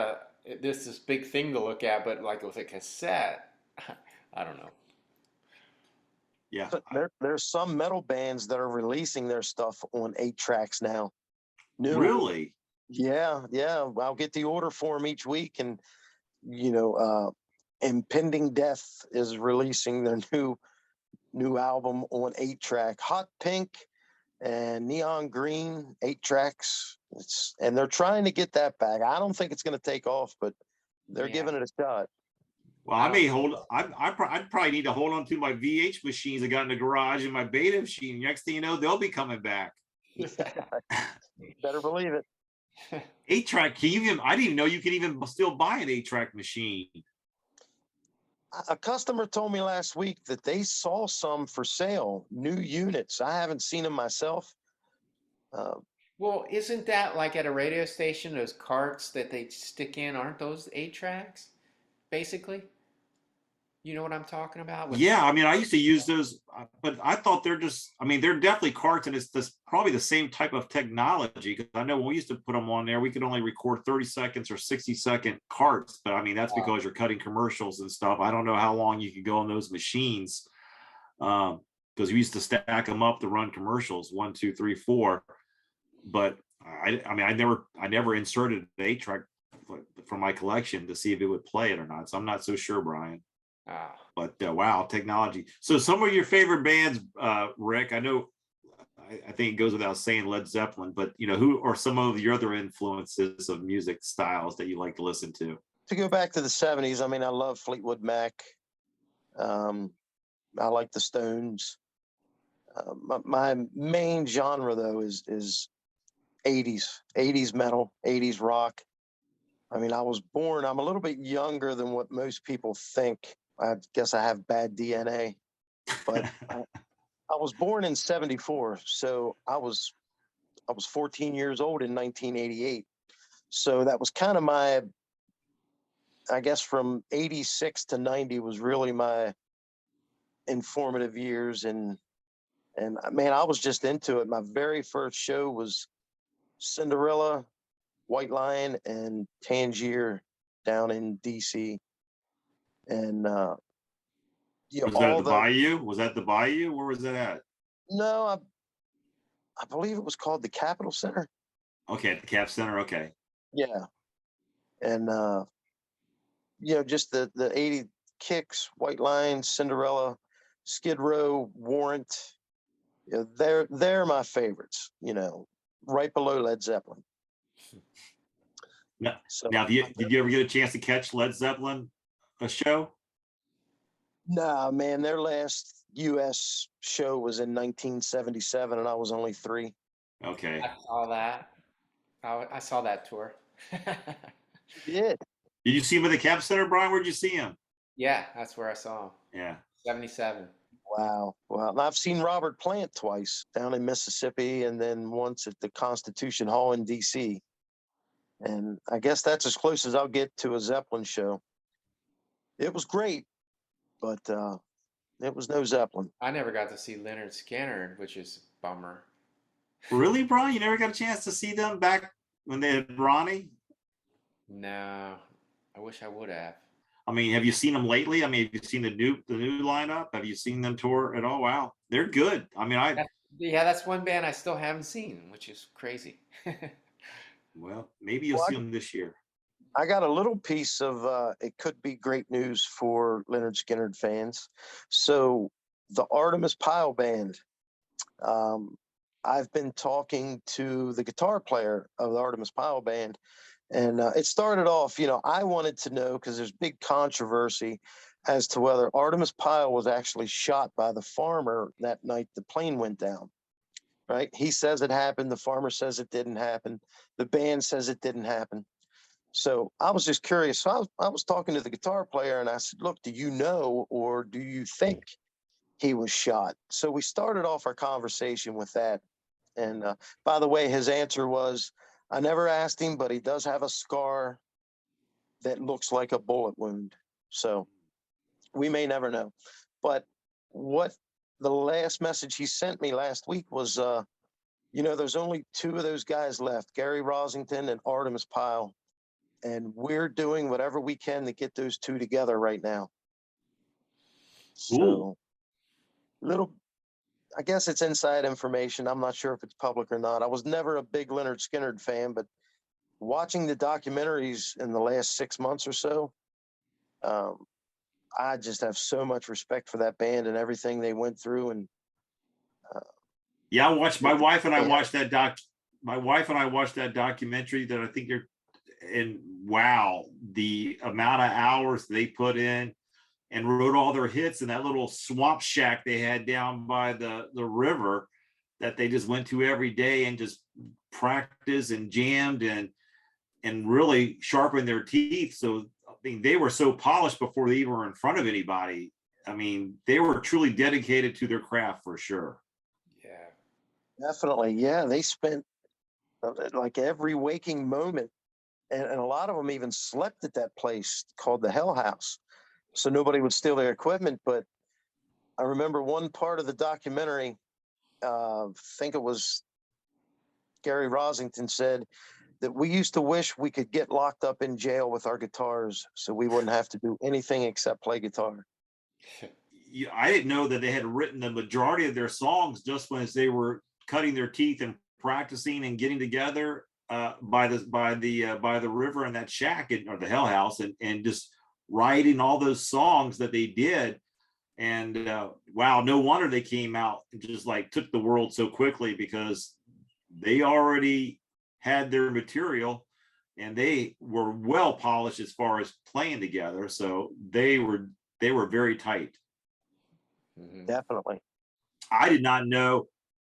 this big thing to look at, but like with a cassette, I don't know. Yeah, there's some metal bands that are releasing their stuff on 8-tracks now. New. Really? Yeah. I'll get the order for them each week, and Impending Death is releasing their new album on 8-track. Hot Pink and Neon Green, 8-tracks. And they're trying to get that back. I don't think it's going to take off, but they're giving it a shot. Well, I'd probably need to hold on to my VH machines I got in the garage and my beta machine. Next thing you know, they'll be coming back. Better believe it. 8-track, I didn't even know you could even still buy an 8-track machine. A customer told me last week that they saw some for sale, new units. I haven't seen them myself. Well, isn't that like at a radio station, those carts that they stick in, aren't those 8 tracks, basically? You know what I'm talking about? Yeah, I mean, I used to use those, but I thought they're definitely carts, and it's probably the same type of technology. Because I know when we used to put them on there, we could only record 30 seconds or 60-second carts. But I mean, that's because you're cutting commercials and stuff. I don't know how long you could go on those machines, because we used to stack them up to run commercials 1, 2, 3, 4. But I never inserted an 8-track from my collection to see if it would play it or not. So I'm not so sure, Brian. But wow, technology. So some of your favorite bands, Rick, I know, I think it goes without saying Led Zeppelin, but who are some of your other influences of music styles that you like to listen to? To go back to the 70s, I mean, I love Fleetwood Mac. I like the Stones. My main genre, though, is 80s metal, 80s rock. I mean, I'm a little bit younger than what most people think. I guess I have bad DNA, but I was born in 74. So I was 14 years old in 1988. So that was kind of I guess from 86 to 90 was really my informative years. And man, I was just into it. My very first show was Cinderella, White Lion, and Tangier down in DC. And was that the Bayou? Was that the Bayou? Where was that at? No, I believe it was called the Capitol Center. Okay, the Cap Center. Okay. Yeah, and just the 80 Kicks, White Lion, Cinderella, Skid Row, Warrant. They're my favorites. Right below Led Zeppelin. Now, did you ever get a chance to catch Led Zeppelin a show? Nah, man, their last U.S. show was in 1977, and I was only 3. Okay. I saw that. I saw that tour. Yeah. Did you see him at the Cap Center, Brian? Where'd you see him? Yeah, that's where I saw him. Yeah. 77. Wow. Well, I've seen Robert Plant twice down in Mississippi, and then once at the Constitution Hall in D.C. And I guess that's as close as I'll get to a Zeppelin show. It was great, but it was no Zeppelin. I never got to see Leonard Skinner, which is a bummer. Really, Brian? You never got a chance to see them back when they had Ronnie? No, I wish I would have. I mean, have you seen them lately? I mean, have you seen the new lineup? Have you seen them tour at all? Wow, they're good. I mean, that's one band I still haven't seen, which is crazy. Well, maybe you'll see them this year. I got a little piece of it could be great news for Leonard Skinner fans. So the Artemis Pyle Band, I've been talking to the guitar player of the Artemis Pyle Band, and it started off, I wanted to know, because there's big controversy as to whether Artemis Pyle was actually shot by the farmer that night the plane went down. Right? He says it happened. The farmer says it didn't happen. The band says it didn't happen. So I was just curious. So I was talking to the guitar player, and I said, look, do you know, or do you think he was shot? So we started off our conversation with that. And by the way, his answer was, I never asked him, but he does have a scar that looks like a bullet wound. So we may never know. But what the last message he sent me last week was, there's only 2 of those guys left, Gary Rosington and Artemis Pyle. And we're doing whatever we can to get those 2 together right now. So, I guess it's inside information. I'm not sure if it's public or not. I was never a big Leonard Skinner fan, but watching the documentaries in the last 6 months or so, I just have so much respect for that band and everything they went through. And yeah, I watched. My wife and I watched that documentary that I think and wow, the amount of hours they put in and wrote all their hits in that little swamp shack they had down by the river that they just went to every day and just practiced and jammed and really sharpened their teeth. So I mean, they were so polished before they even were in front of anybody. I mean, they were truly dedicated to their craft for sure. Yeah. Definitely. Yeah. They spent like every waking moment. And a lot of them even slept at that place called the Hell House. So nobody would steal their equipment. But I remember one part of the documentary, I think it was Gary Rosington said that we used to wish we could get locked up in jail with our guitars so we wouldn't have to do anything except play guitar. I didn't know that they had written the majority of their songs just when they were cutting their teeth and practicing and getting together by the river in that shack or the Hell House and just writing all those songs that they did. And wow, no wonder they came out and just like took the world so quickly, because they already had their material and they were well polished as far as playing together. So they were very tight. Mm-hmm. Definitely. I did not know,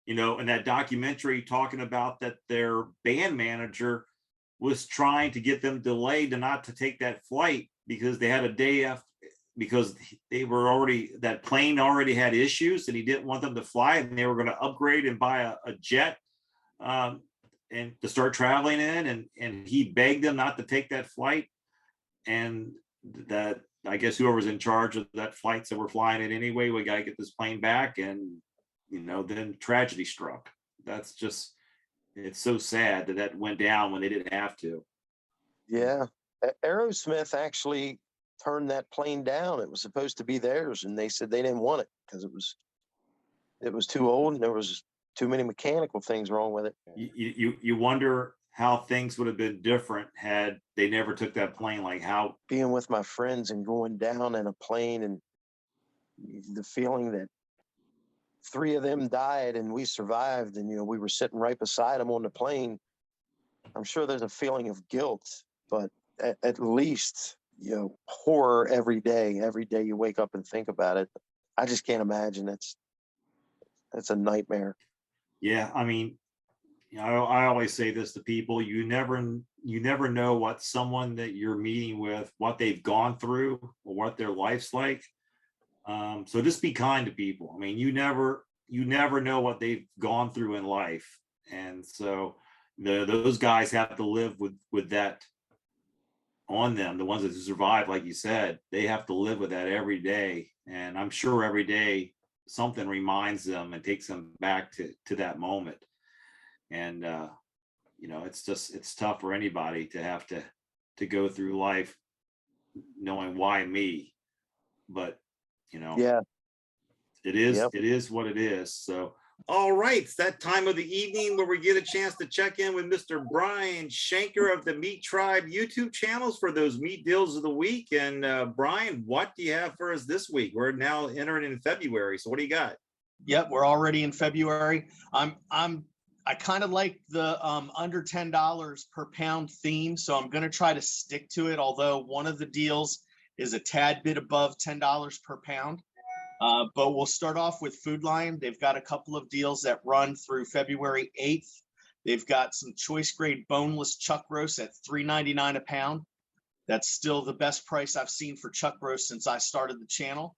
in that documentary talking about that their band manager was trying to get them delayed and not to take that flight because they had a day after, because that plane already had issues and he didn't want them to fly, and they were going to upgrade and buy a jet and to start traveling in, and he begged them not to take that flight. And that, I guess whoever was in charge of that flight said, we're flying it anyway, we got to get this plane back. And then tragedy struck. That's just, it's so sad that went down when they didn't have to. Yeah. Aerosmith actually turned that plane down. It was supposed to be theirs, and they said they didn't want it because it was too old and there was too many mechanical things wrong with it. You wonder how things would have been different had they never took that plane. Like how being with my friends and going down in a plane, and the feeling that 3 of them died and we survived, and we were sitting right beside them on the plane. I'm sure there's a feeling of guilt, but at least horror every day you wake up and think about it. I just can't imagine. That's a nightmare. Yeah, I mean, I always say this to people: you never know what someone that you're meeting with, what they've gone through, or what their life's like. So just be kind to people. I mean, you never know what they've gone through in life, and so those guys have to live with that on them. The ones that survive, like you said, they have to live with that every day, and I'm sure every day something reminds them and takes them back to that moment. And it's tough for anybody to have to go through life knowing why me, but Yeah. it is Yep. It is what it is. So all right, it's that time of the evening where we get a chance to check in with Mr. Brian Shanker of the Meat Tribe YouTube channels for those meat deals of the week. And Brian, what do you have for us this week? We're now entering in February, so what do you got? Yep, we're already in February. I kind of like the under $10 per pound theme, so I'm going to try to stick to it. Although one of the deals is a tad bit above $10 per pound. But we'll start off with Food Lion. They've got a couple of deals that run through February 8th. They've got some choice grade boneless chuck roast at $3.99 a pound. That's still the best price I've seen for chuck roast since I started the channel.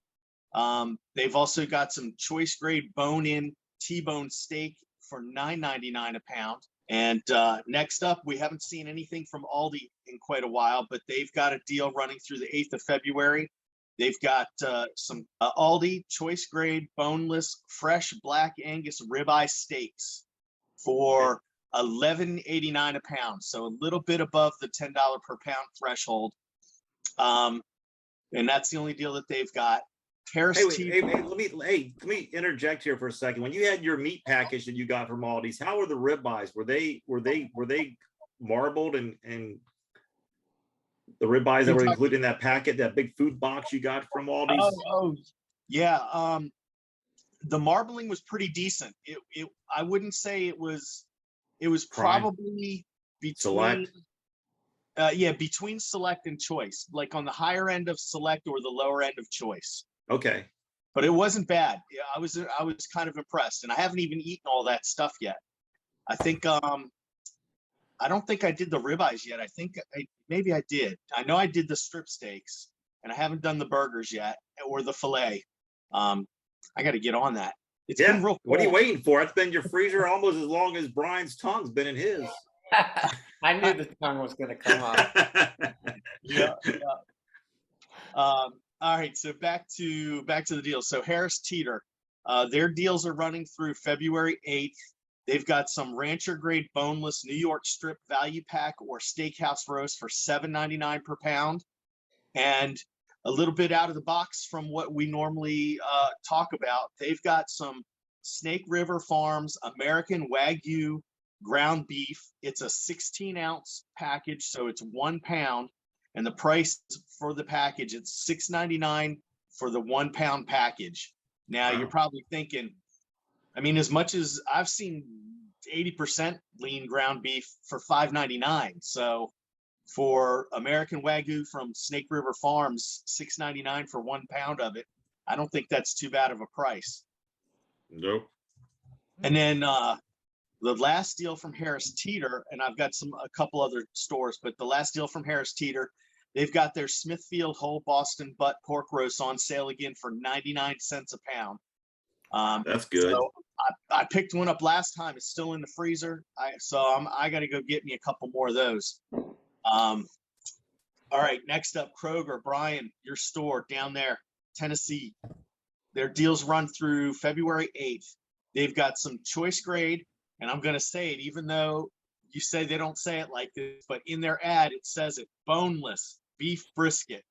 They've also got some choice grade bone-in T-bone steak for $9.99 a pound. And next up, we haven't seen anything from Aldi in quite a while, but they've got a deal running through the 8th of February. They've got some Aldi choice grade boneless fresh black Angus ribeye steaks for $11.89 a pound. So a little bit above the $10 per pound threshold. And that's the only deal that they've got. Terrace Hey, let me interject here for a second. When you had your meat package that you got from Aldi's, how were the ribeyes? Were they marbled and the ribeyes that were included in that packet, that big food box you got from Aldi's? Oh yeah. The marbling was pretty decent. I wouldn't say it was probably between Select. Yeah, between select and choice, like on the higher end of select or the lower end of choice. Okay. But it wasn't bad. Yeah, I was kind of impressed, and I haven't even eaten all that stuff yet. I think I don't think I did the ribeyes yet. I think maybe I did. I know I did the strip steaks, and I haven't done the burgers yet or the filet. I got to get on that. It's been real cold. What are you waiting for? It's been in your freezer almost as long as Brian's tongue's been in his. I knew the tongue was going to come out. Yeah. All right, so back to the deal. So Harris Teeter, their deals are running through February 8th. They've got some rancher grade boneless New York strip value pack or steakhouse roast for $7.99 per pound, and a little bit out of the box from what we normally talk about. They've got some Snake River Farms American Wagyu ground beef. It's a 16-ounce package, so it's 1 pound, and the price for the package, it's $6.99 for the 1 pound package. Now you're probably thinking, I mean, as much as I've seen 80% lean ground beef for $5.99. So for American Wagyu from Snake River Farms, $6.99 for 1 pound of it, I don't think that's too bad of a price. Nope. And then the last deal from Harris Teeter, and I've got a couple other stores, but the last deal from Harris Teeter, they've got their Smithfield whole Boston butt pork roast on sale again for 99 cents a pound. That's good. So I picked one up last time. It's still in the freezer. I got to go get me a couple more of those. All right, next up, Kroger. Brian, your store down there, Tennessee. Their deals run through February 8th. They've got some choice grade, and I'm going to say it, even though you say they don't say it like this, but in their ad, it says it, boneless beef brisket.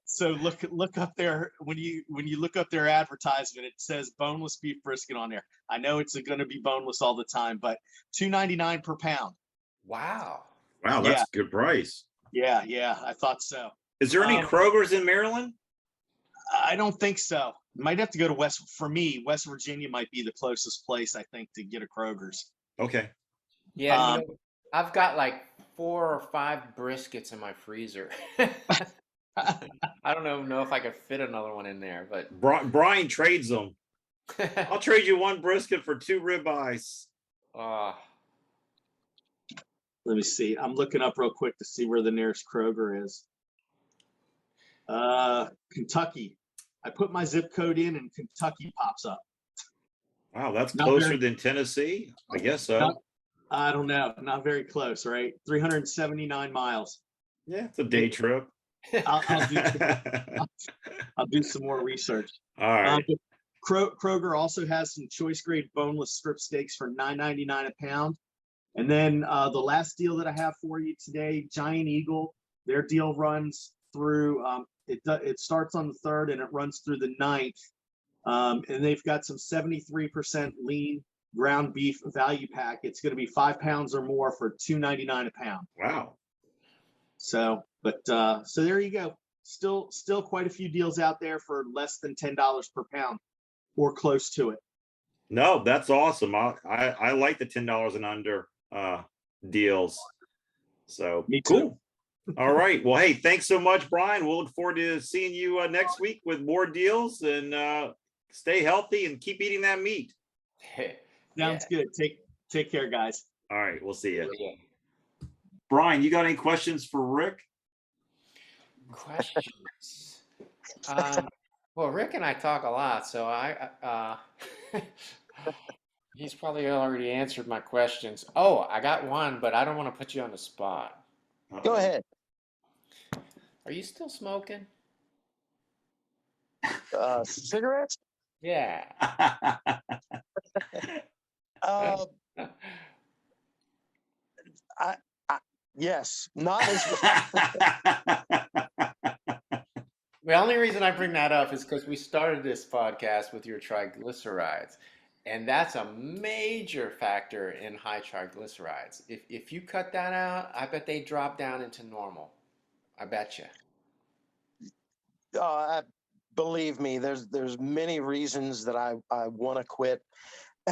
So look up there when you look up their advertisement, it says boneless beef brisket on there. I know it's going to be boneless all the time, but $2.99 per pound. Wow. Wow, that's a good price. Yeah, I thought so. Is there any Kroger's in Maryland? I don't think so. Might have to go to West Virginia might be the closest place, I think, to get a Kroger's. Okay. Yeah, I've got like 4 or 5 briskets in my freezer. I don't know if I could fit another one in there, but Brian trades them. I'll trade you 1 brisket for 2 ribeyes. Let me see. I'm looking up real quick to see where the nearest Kroger is. Kentucky. I put my zip code in and Kentucky pops up. Wow, that's closer than Tennessee? I guess so. I don't know. Not very close, right? 379 miles. Yeah, it's a day trip. I'll do some more research. All right. Kroger also has some choice grade boneless strip steaks for $9.99 a pound. And then the last deal that I have for you today, Giant Eagle, their deal runs through, it starts on the 3rd and it runs through the 9th. And they've got some 73% lean ground beef value pack. It's going to be 5 pounds or more for $2.99 a pound. Wow. So there you go. Still quite a few deals out there for less than $10 per pound or close to it. No, that's awesome. I like the $10 and under deals. So Me too. Cool. All right. Well, hey, thanks so much, Brian. We'll look forward to seeing you next week with more deals, and stay healthy and keep eating that meat. Sounds good. Take care, guys. All right. We'll see you. Yeah. Brian, you got any questions for Rick? Questions. Well, Rick and I talk a lot, so he's probably already answered my questions. Oh, I got one, but I don't want to put you on the spot. Go ahead. Are you still smoking? Cigarettes? Yeah. Yes, not as. The only reason I bring that up is because we started this podcast with your triglycerides, and that's a major factor in high triglycerides. If you cut that out, I bet they drop down into normal. I bet you. Believe me, there's many reasons that I want to quit.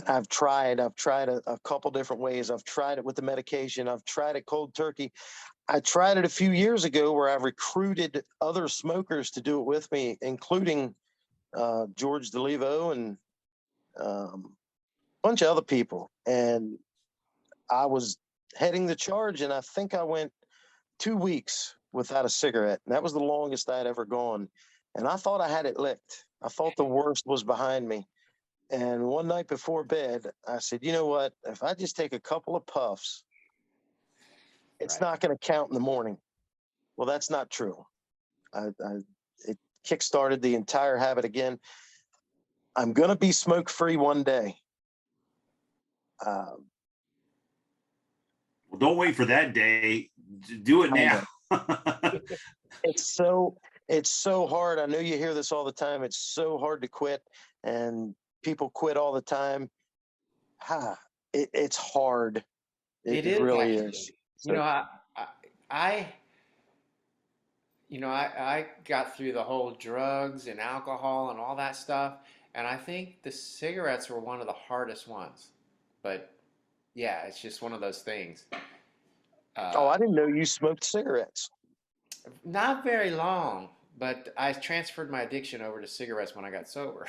I've tried a couple different ways. I've tried it with the medication. I've tried it cold turkey. I tried it a few years ago where I recruited other smokers to do it with me, including George DeLevo and a bunch of other people. And I was heading the charge, and I think I went 2 weeks without a cigarette. And that was the longest I'd ever gone. And I thought I had it licked. I thought the worst was behind me. And one night before bed, I said, you know what? If I just take a couple of puffs, it's not going to count in the morning. Well, that's not true. It kickstarted the entire habit again. I'm going to be smoke free one day. Well, don't wait for that day. Do it now. It's so hard. I know you hear this all the time. It's so hard to quit, and people quit all the time. It's hard. It is really actually. is. You know, I got through the whole drugs and alcohol and all that stuff, and I think the cigarettes were one of the hardest ones. But yeah, it's just one of those things. I didn't know you smoked cigarettes. Not very long, but I transferred my addiction over to cigarettes when I got sober.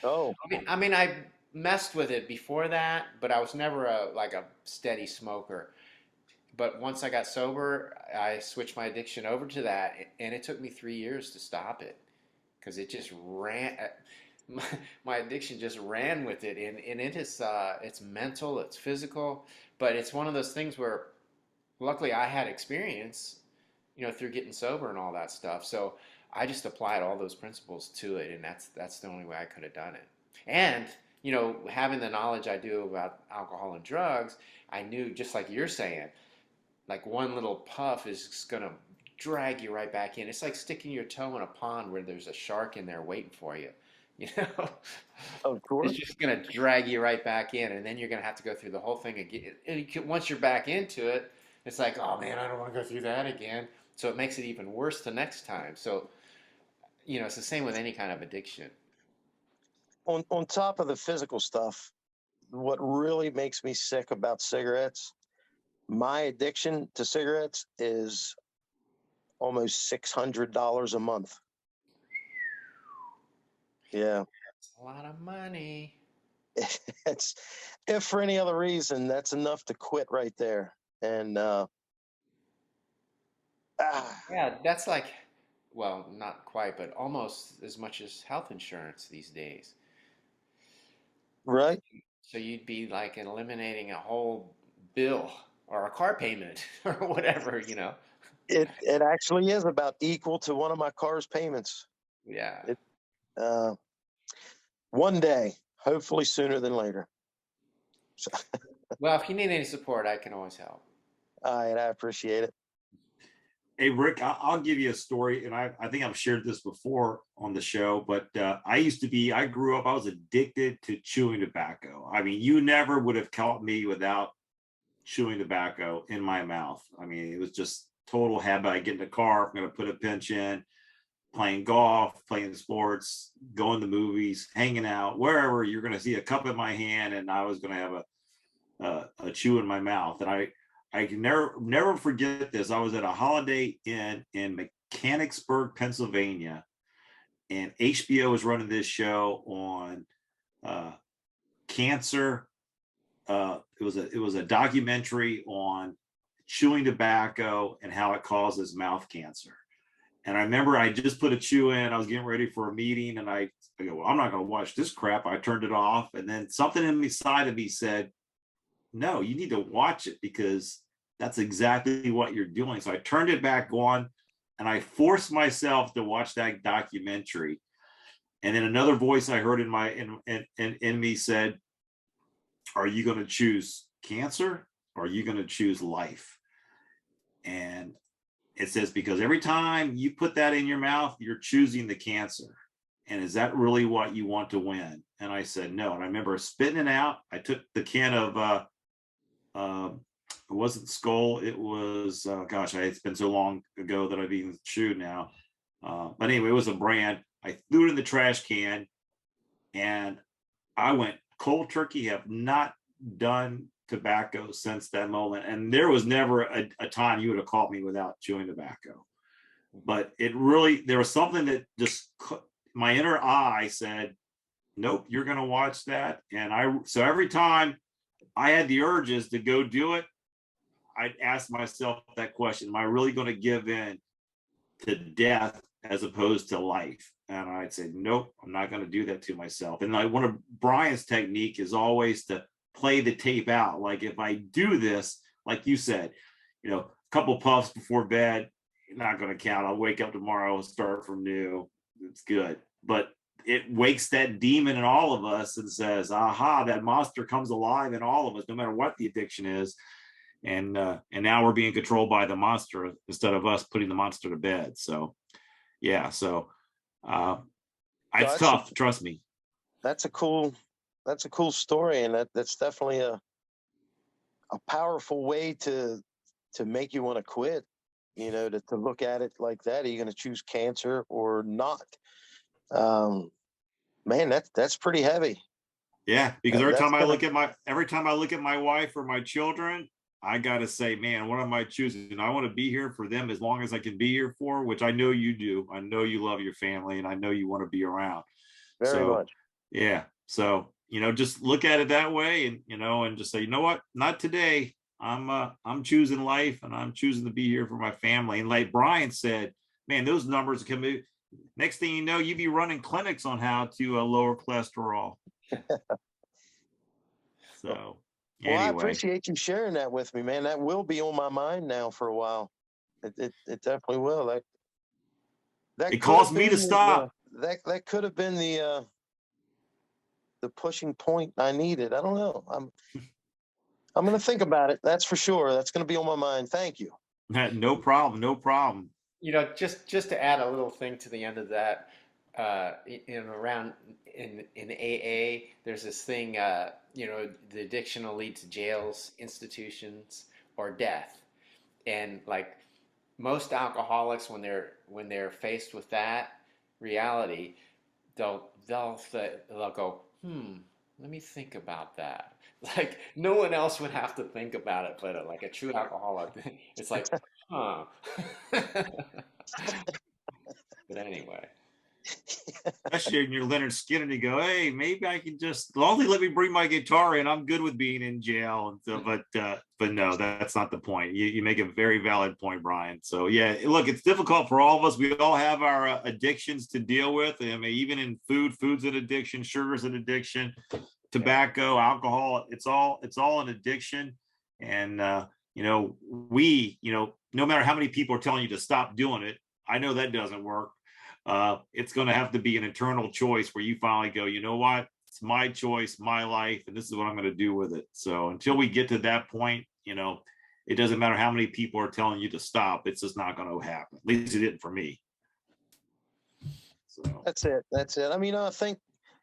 Oh, I messed with it before that, but I was never a steady smoker. But once I got sober, I switched my addiction over to that, and it took me 3 years to stop it because it just ran. My addiction just ran with it, and it is it's mental, it's physical, but it's one of those things where, luckily, I had experience, through getting sober and all that stuff. So I just applied all those principles to it, and that's the only way I could have done it. And having the knowledge I do about alcohol and drugs, I knew, just like you're saying, like one little puff is gonna drag you right back in. It's like sticking your toe in a pond where there's a shark in there waiting for you. of course. It's just gonna drag you right back in, and then you're gonna have to go through the whole thing again. And once you're back into it, it's like, oh man, I don't want to go through that again. So it makes it even worse the next time. So it's the same with any kind of addiction. On top of the physical stuff, what really makes me sick about cigarettes, my addiction to cigarettes is almost $600 a month. Yeah. That's a lot of money. It's, if for any other reason, that's enough to quit right there. And yeah, that's like, well, not quite, but almost as much as health insurance these days. right. So you'd be like eliminating a whole bill or a car payment or whatever. It actually is about equal to one of my car's payments. Yeah. One day, hopefully sooner than later. So, Well, if you need any support, I can always help. I appreciate it. Hey, Rick, I'll give you a story, and I think I've shared this before on the show, but I grew up, I was addicted to chewing tobacco. I mean, you never would have caught me without chewing tobacco in my mouth. I mean, it was just total habit. I get in the car, I'm going to put a pinch in, playing golf, playing sports, going to movies, hanging out, wherever. You're going to see a cup in my hand, and I was going to have a chew in my mouth. And I can never forget this. I was at a Holiday Inn in Mechanicsburg, Pennsylvania, and HBO was running this show on cancer. It was a documentary on chewing tobacco and how it causes mouth cancer. And I remember I just put a chew in. I was getting ready for a meeting, and I go, well, I'm not going to watch this crap. I turned it off, and then something inside of me said, no, you need to watch it because that's exactly what you're doing. So I turned it back on, and I forced myself to watch that documentary. And then another voice I heard in me said, are you going to choose cancer or are you going to choose life? And it says, because every time you put that in your mouth, you're choosing the cancer. And is that really what you want to win? And I said, no. And I remember spitting it out. I took the can of, it wasn't Skull. It was, it's been so long ago that I've even chewed now. But anyway, it was a brand. I threw it in the trash can, and I went cold turkey have not done tobacco since that moment. And there was never a time you would have caught me without chewing tobacco. But it really, there was something that just, my inner eye said, nope, you're going to watch that. And so every time I had the urges to go do it, I'd ask myself that question: am I really going to give in to death as opposed to life? And I'd say, nope, I'm not going to do that to myself. And one of Brian's technique is always to play the tape out. Like, if I do this, like you said, a couple puffs before bed, not going to count. I'll wake up tomorrow and start from new. It's good. But it wakes that demon in all of us and says, aha, that monster comes alive in all of us, no matter what the addiction is. And now we're being controlled by the monster instead of us putting the monster to bed. So, yeah. So it's tough. Trust me. That's a cool story. And that's definitely a powerful way to make you want to quit, to look at it like that. Are you going to choose cancer or not? Man, that's pretty heavy. Yeah. Because every time I look at my wife or my children, I got to say, man, what am I choosing? I want to be here for them as long as I can be here for, which I know you do. I know you love your family, and I know you want to be around. Very much. Yeah. So, just look at it that way, and, and just say, you know what, not today. I'm choosing life, and I'm choosing to be here for my family. And like Brian said, man, those numbers can be, next thing you know, you'd be running clinics on how to lower cholesterol. So. Well, anyway. I appreciate you sharing that with me, man. That will be on my mind now for a while. It definitely will. That it caused me to stop. That could have been the pushing point I needed. I don't know. I'm going to think about it. That's for sure. That's going to be on my mind. Thank you. No problem. No problem. Just to add a little thing to the end of that, in AA, there's this thing, the addiction will lead to jails, institutions, or death. And like most alcoholics, when they're faced with that reality, they'll go, let me think about that. Like, no one else would have to think about it, but like a true alcoholic, it's like, huh. But anyway. Especially when you're Leonard Skinner, and you go, hey, maybe I can just, only let me bring my guitar in. I'm good with being in jail. And so, but no, that's not the point. You make a very valid point, Brian. So yeah, look, it's difficult for all of us. We all have our addictions to deal with. I mean, even in food's an addiction, sugar's an addiction, tobacco, alcohol, it's all an addiction. And no matter how many people are telling you to stop doing it, I know that doesn't work. It's going to have to be an internal choice where you finally go, you know what, it's my choice, my life, and this is what I'm going to do with it. So until we get to that point, it doesn't matter how many people are telling you to stop. It's just not going to happen. At least it didn't for me. So that's it. I mean, I think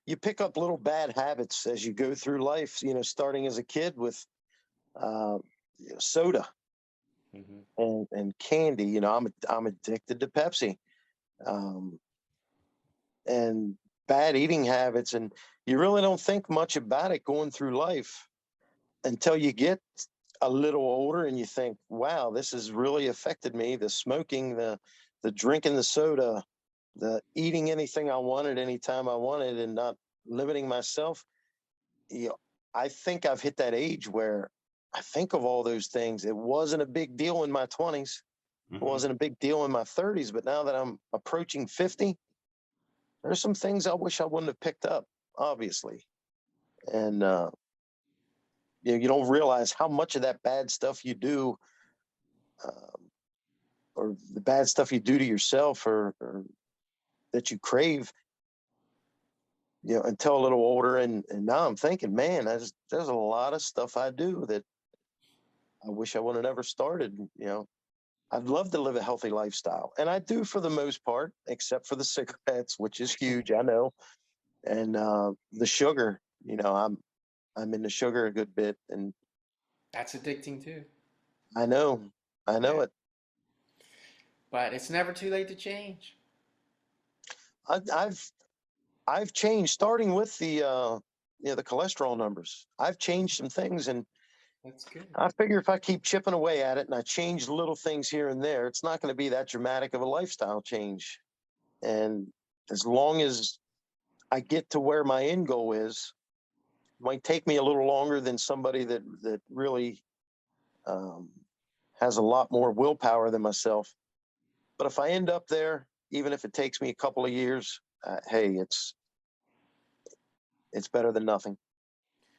you pick up little bad habits as you go through life, starting as a kid with soda and candy. I'm addicted to Pepsi. And bad eating habits, and you really don't think much about it going through life until you get a little older and you think, wow, this has really affected me. The smoking, the drinking the soda, the eating anything I wanted anytime I wanted, and not limiting myself. I think I've hit that age where I think of all those things. It wasn't a big deal in my 20s. It wasn't a big deal in my 30s, but now that I'm approaching 50, there's some things I wish I wouldn't have picked up, obviously. And you don't realize how much of that bad stuff you do, or the bad stuff you do to yourself, or that you crave, until a little older. And now I'm thinking, man, there's a lot of stuff I do that I wish I would have never started. I'd love to live a healthy lifestyle, and I do for the most part, except for the cigarettes, which is huge, I know, and the sugar. I'm into sugar a good bit, and that's addicting too. I know it. But it's never too late to change. I've changed, starting with the the cholesterol numbers. I've changed some things, and That's good. I figure if I keep chipping away at it and I change little things here and there, it's not going to be that dramatic of a lifestyle change. And as long as I get to where my end goal is, it might take me a little longer than somebody that really has a lot more willpower than myself. But if I end up there, even if it takes me a couple of years, hey, it's better than nothing.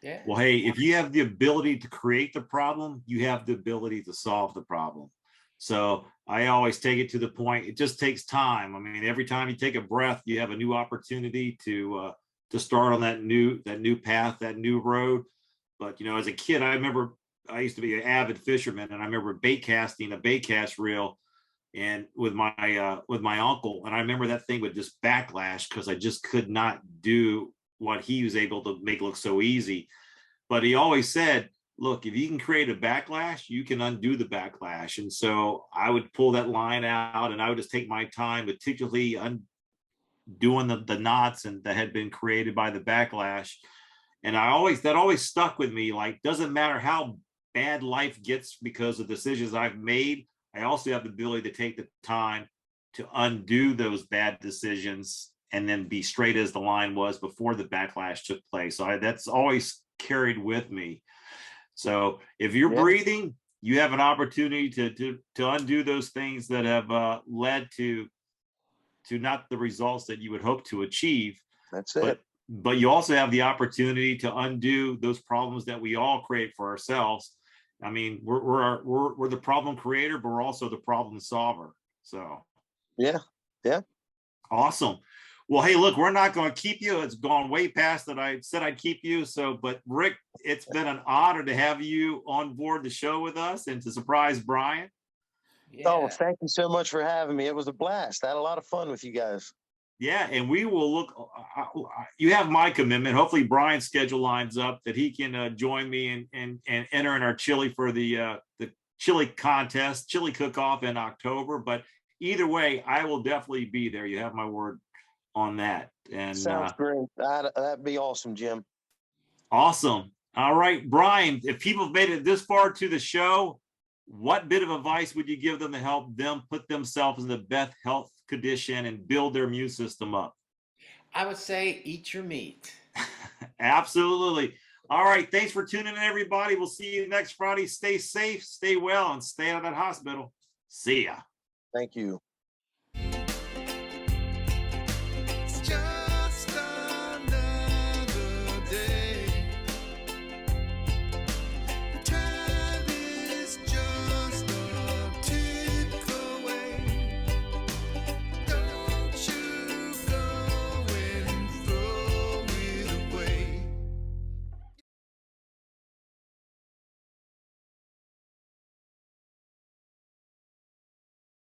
Yeah. Well, hey, if you have the ability to create the problem, you have the ability to solve the problem. So I always take it to the point, it just takes time. I mean, every time you take a breath, you have a new opportunity to start on that new path, that new road. But, as a kid, I remember I used to be an avid fisherman, and I remember bait casting a bait cast reel and with my uncle. And I remember that thing would just backlash because I just could not do what he was able to make look so easy. But he always said, look, if you can create a backlash, you can undo the backlash. And so I would pull that line out, and I would just take my time, meticulously undoing the knots and that had been created by the backlash. And that always stuck with me. Like, doesn't matter how bad life gets because of decisions I've made, I also have the ability to take the time to undo those bad decisions and then be straight as the line was before the backlash took place. So that's always carried with me. So if you're breathing, you have an opportunity to undo those things that have led to not the results that you would hope to achieve. That's it. But you also have the opportunity to undo those problems that we all create for ourselves. I mean, we're the problem creator, but we're also the problem solver. So yeah. Awesome. Well, hey, look, we're not going to keep you. It's gone way past that I said I'd keep you. So, but Rik, it's been an honor to have you on board the show with us and to surprise Brian. Yeah. Oh, thank you so much for having me. It was a blast. I had a lot of fun with you guys. Yeah, and we will look. You have my commitment. Hopefully, Brian's schedule lines up that he can join me and enter in our chili for the chili contest, chili cook-off in October. But either way, I will definitely be there. You have my word on that. And sounds great. That'd be awesome, Jim. Awesome. All right, Brian, if people have made it this far to the show, what bit of advice would you give them to help them put themselves in the best health condition and build their immune system up? I would say eat your meat. Absolutely. All right. Thanks for tuning in, everybody. We'll see you next Friday. Stay safe, stay well, and stay out of that hospital. See ya. Thank you.